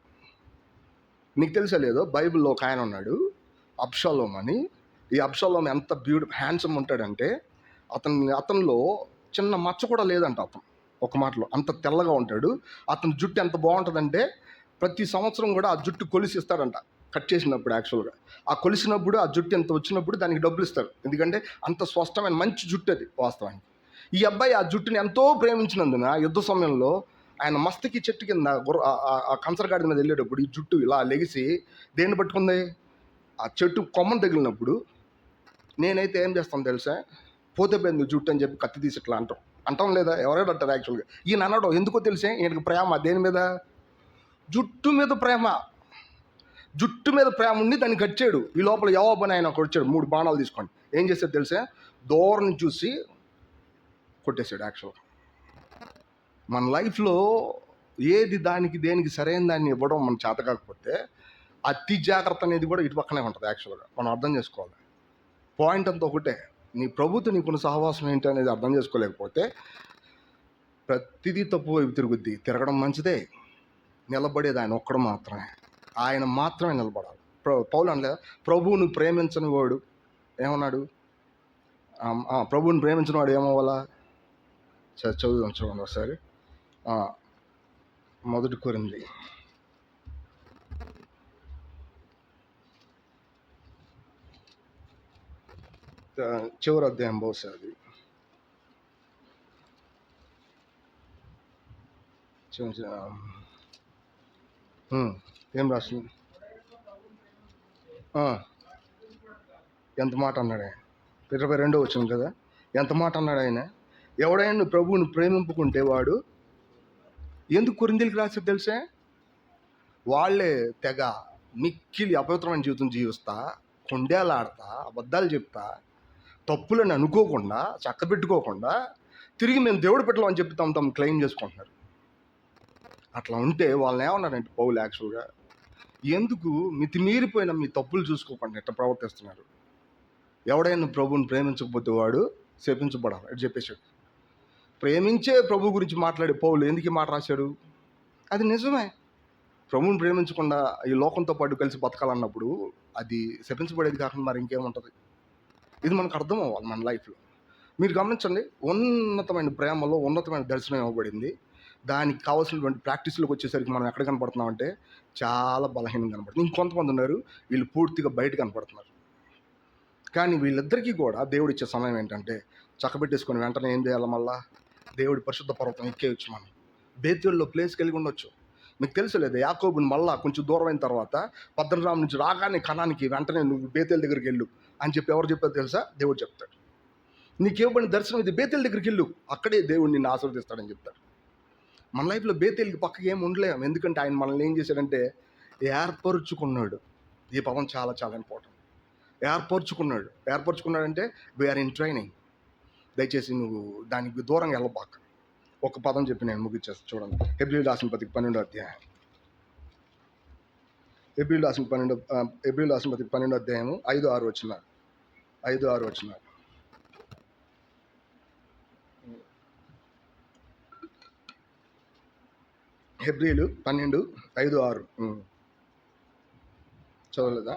మీకు తెలుసా లేదో, బైబిల్లో ఒక ఆయన ఉన్నాడు అబ్షాలోం అని. ఈ అబ్షాలోం ఎంత హ్యాండ్సమ్ ఉంటాడంటే అతనిలో చిన్న మచ్చ కూడా లేదంట. అతను ఒక మాటలో అంత తెల్లగా ఉంటాడు. అతని జుట్టు ఎంత బాగుంటుందంటే ప్రతి సంవత్సరం కూడా ఆ జుట్టు కొలిసిస్తాడంట. కట్ చేసినప్పుడు యాక్చువల్గా ఆ కొలిసినప్పుడు ఆ జుట్టు ఎంత వచ్చినప్పుడు దానికి డబ్బులు ఇస్తారు. ఎందుకంటే అంత స్పష్టమైన మంచి జుట్టు అది వాస్తవానికి. ఈ అబ్బాయి ఆ జుట్టుని ఎంతో ప్రేమించినందున యుద్ధ సమయంలో ఆయన మస్తకి చెట్టు కింద ఆ కంచరగాడి మీద వెళ్ళేటప్పుడు ఈ జుట్టు ఇలా లెగిసి దేన్ని పట్టుకుంది? ఆ చెట్టు కొమ్మను తగిలినప్పుడు నేనైతే ఏం చేస్తాను తెలుసా? పోతే పోయింది జుట్టు అని చెప్పి కత్తి తీసి ఇట్లా అంటాం లేదా? ఎవరైనా అంటారు యాక్చువల్గా. ఈయన అనడం ఎందుకో తెలిసే, ఈయనకి ప్రేమ దేని మీద? జుట్టు మీద ప్రేమ. జుట్టు మీద ప్రేమ ఉండి దాన్ని కట్టాడు. ఈ లోపల యోవాబు అని ఆయన వచ్చాడు 3 బాణాలు తీసుకొని. ఏం చేశాడు తెలిసే? దూరం చూసి కొట్టేశాడు. యాక్చువల్గా మన లైఫ్లో ఏది దేనికి సరైన దాన్ని ఇవ్వడం మన చేత కాకపోతే అతి జాగ్రత్త అనేది కూడా ఇటు పక్కనే ఉంటుంది. యాక్చువల్గా మనం అర్థం చేసుకోవాలి. పాయింట్ అంతా ఒకటే, నీ ప్రభుత్వం నీకున్న సహవాసం ఏంటి అనేది అర్థం చేసుకోలేకపోతే ప్రతిదీ తప్పు వైపు తిరుగుద్ది. తిరగడం మంచిదే, నిలబడేది ఆయన ఒక్కడు మాత్రమే. ఆయన మాత్రమే నిలబడాలి. పౌలు అనలేదా, ప్రభువును ప్రేమించని వాడు ఏమన్నాడు? ప్రభువుని ప్రేమించిన వాడు ఏమవ్వాలా? సరే చదువుదాం, చూడండి ఒకసారి. 1 కొరింథీ చివరి అధ్యాయం బహుశా అది ఏం రాస్తుంది? ఎంత మాట అన్నాడు ఆయన? 22 వచ్చింది కదా, ఎంత మాట అన్నాడు ఆయన? ఎవడైనా ప్రభువుని ప్రేమింపుకుంటే వాడు ఎందుకు కొరింథీయులకు రాశారు తెలుసా? వాళ్ళే తెగ మిక్కిలి అపవిత్రమైన జీవితం జీవిస్తా, కొండేలాడతా, అబద్ధాలు చెప్తా, తప్పులని అనుకోకుండా, చక్కబెట్టుకోకుండా తిరిగి మేము దేవుడు పెట్టలేం అని చెప్పి తమ క్లెయిమ్ చేసుకుంటున్నారు. అట్లా ఉంటే వాళ్ళని ఏమన్నారంటే పౌలు యాక్చువల్గా, ఎందుకు మితిమీరిపోయిన మీ తప్పులు చూసుకోకుండా ఎట్లా ప్రవర్తిస్తున్నారు? ఎవడైనా ప్రభువుని ప్రేమించకపోతే వాడు శపించబడాలి అని చెప్పేశాడు. ప్రేమించే ప్రభు గురించి మాట్లాడే పౌలు ఎందుకు ఈ మాట రాశాడు? అది నిజమే. ప్రభువుని ప్రేమించకుండా ఈ లోకంతో పాటు కలిసి బతకాలన్నప్పుడు అది శపించబడేది కాకుండా మరి ఇంకేముంటుంది? ఇది మనకు అర్థం అవ్వాలి మన లైఫ్లో. మీరు గమనించండి, ఉన్నతమైన ప్రేమలో ఉన్నతమైన దర్శనం ఇవ్వబడింది. దానికి కావాల్సినటువంటి ప్రాక్టీస్లోకి వచ్చేసరికి మనం ఎక్కడ కనపడుతున్నామంటే చాలా బలహీనంగా కనపడుతుంది. ఇంకొంతమంది ఉన్నారు, వీళ్ళు పూర్తిగా బయట కనపడుతున్నారు. కానీ వీళ్ళిద్దరికీ కూడా దేవుడు ఇచ్చే సమయం ఏంటంటే చక్కబెట్టేసుకొని వెంటనే ఏం చేయాలి? మళ్ళా దేవుడి పరిశుద్ధ పర్వతం ఎక్కేయచ్చు. మనం బేతేల్లో ప్లేస్ కలిగి ఉండొచ్చు. మీకు తెలుసు లేదా, యాకోబుని మళ్ళా కొంచెం దూరం అయిన తర్వాత పద్దనరాము నుంచి రాగానే కణానికి వెంటనే నువ్వు బేతేల్ దగ్గరికి వెళ్ళు అని చెప్పి ఎవరు చెప్పారు తెలుసా? దేవుడు చెప్తాడు. నీకు ఇవ్వబడిన దర్శనం ఇది, బేతేల్ దగ్గరికి వెళ్ళు, అక్కడే దేవుడు నిన్ను ఆశీర్వదిస్తాడని చెప్తాడు. మన లైఫ్లో బేతేల్కి పక్కకి ఏమి ఉండలేము. ఎందుకంటే ఆయన మనల్ని ఏం చేశాడంటే ఏర్పరుచుకున్నాడు. ఈ పదం చాలా చాలా ఇంపార్టెంట్. ఏర్పరుచుకున్నాడంటే వీఆర్ ఇన్ ట్రైనింగ్. దయచేసి నువ్వు దానికి దూరంగా వెళ్ళబాక. ఒక పదం చెప్పి నేను ముగిచ్చేస్తాను. చూడండి, హెబ్రీయులు రాసిన పత్రిక 12వ అధ్యాయం. హెబ్రీయులు రాసిన పత్రిక 12వ అధ్యాయము 5-6 వచనాలు. 5-6 వచనాలు. హెబ్రీయులు 12:5-6 చదవలేదా?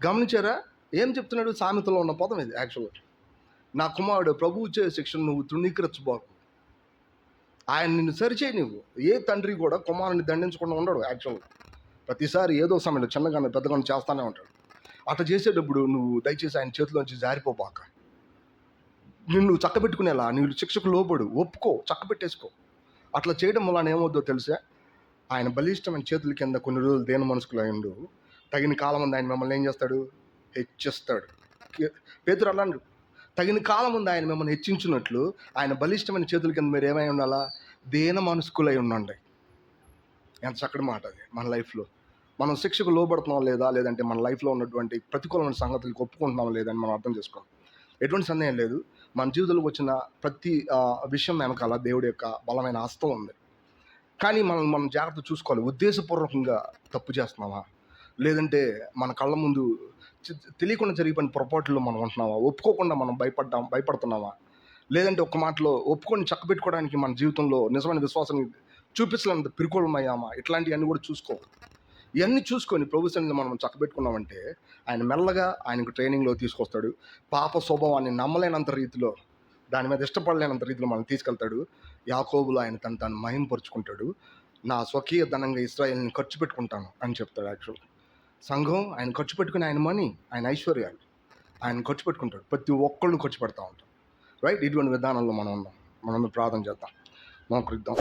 గమనించారా ఏం చెప్తున్నాడు? సామెతలో ఉన్న పదం ఇది యాక్చువల్గా. నా కుమారుడు, ప్రభువు ఇచ్చే శిక్షను నువ్వు తృణీకరించబాకు. ఆయన నిన్ను సరిచేయి. నువ్వు ఏ తండ్రి కూడా కుమారుని దండించకుండా ఉండడు. యాక్చువల్గా ప్రతిసారి ఏదో సమయంలో చిన్నగానే పెద్దగానే చేస్తూనే ఉంటాడు. అట్లా చేసేటప్పుడు నువ్వు దయచేసి ఆయన చేతిలోంచి జారిపోబాక. నిన్ను చక్కబెట్టుకునేలా నీళ్ళు శిక్షకు లోబడు, ఒప్పుకో, చక్కబెట్టేసుకో. అట్లా చేయడం వల్ల ఏమవుద్దో తెలుసా? ఆయన బలిష్టమైన చేతుల కింద కొన్ని రోజులు దేని మనసుకులు అయ్యిండు, తగిన కాలం ముందు ఆయన మిమ్మల్ని ఏం చేస్తాడు? హెచ్చిస్తాడు. పేతురు అలా అన్నాడు, తగిన కాలం ముందు ఆయన మిమ్మల్ని హెచ్చించినట్లు ఆయన బలిష్టమైన చేతుల కింద మీరు ఏమై ఉండాలా? దేన మనసుకులై ఉండండి. ఎంత చక్కటి మాట అది. మన లైఫ్లో మనం శిక్షకు లోబడుతున్నాం లేదా, లేదంటే మన లైఫ్లో ఉన్నటువంటి ప్రతికూలమైన సంగతులకు ఒప్పుకుంటున్నాం లేదని మనం అర్థం చేసుకోవాలి. ఎటువంటి సందేహం లేదు, మన జీవితంలోకి వచ్చిన ప్రతి విషయం వెనకాల దేవుడి యొక్క బలమైన హస్తం ఉంది. కానీ మనం జాగ్రత్త చూసుకోవాలి. ఉద్దేశపూర్వకంగా తప్పు చేస్తున్నామా, లేదంటే మన కళ్ళ ముందు తెలియకుండా జరిగిపోయిన పొరపాట్లు మనం ఉంటున్నామా, ఒప్పుకోకుండా మనం భయపడుతున్నామా, లేదంటే ఒక్క మాటలో ఒప్పుకొని చక్కబెట్టుకోవడానికి మన జీవితంలో నిజమైన విశ్వాసాన్ని చూపించలేనంత పిరుకోళమయ్యామా? ఇట్లాంటివన్నీ కూడా చూసుకోవాలి. ఇవన్నీ చూసుకొని ప్రభు సన్నిధిలో మనం చక్కబెట్టుకున్నామంటే ఆయన మెల్లగా ఆయనకు ట్రైనింగ్లో తీసుకొస్తాడు. పాప స్వభావాన్ని నమ్మలేనంత రీతిలో, దాని మీద ఇష్టపడలేనంత రీతిలో మనం తీసుకెళ్తాడు. యాకోబులో ఆయన తను మహిమపరుచుకుంటాడు. నా స్వకీయ ధనంగా ఇశ్రాయేలుని ఖర్చు పెట్టుకుంటాను అని చెప్తాడు. యాక్చువల్ సంఘం ఆయన ఖర్చు పెట్టుకుని ఆయన మనీ, ఆయన ఐశ్వర్యాలు ఆయన ఖర్చు పెట్టుకుంటాడు. ప్రతి ఒక్కళ్ళు ఖర్చు పెడతా ఉంటాం. రైట్, ఇటువంటి విధానంలో మనం ఉన్నాం. మనం ప్రార్థన చేద్దాం, మోకరిద్దాం.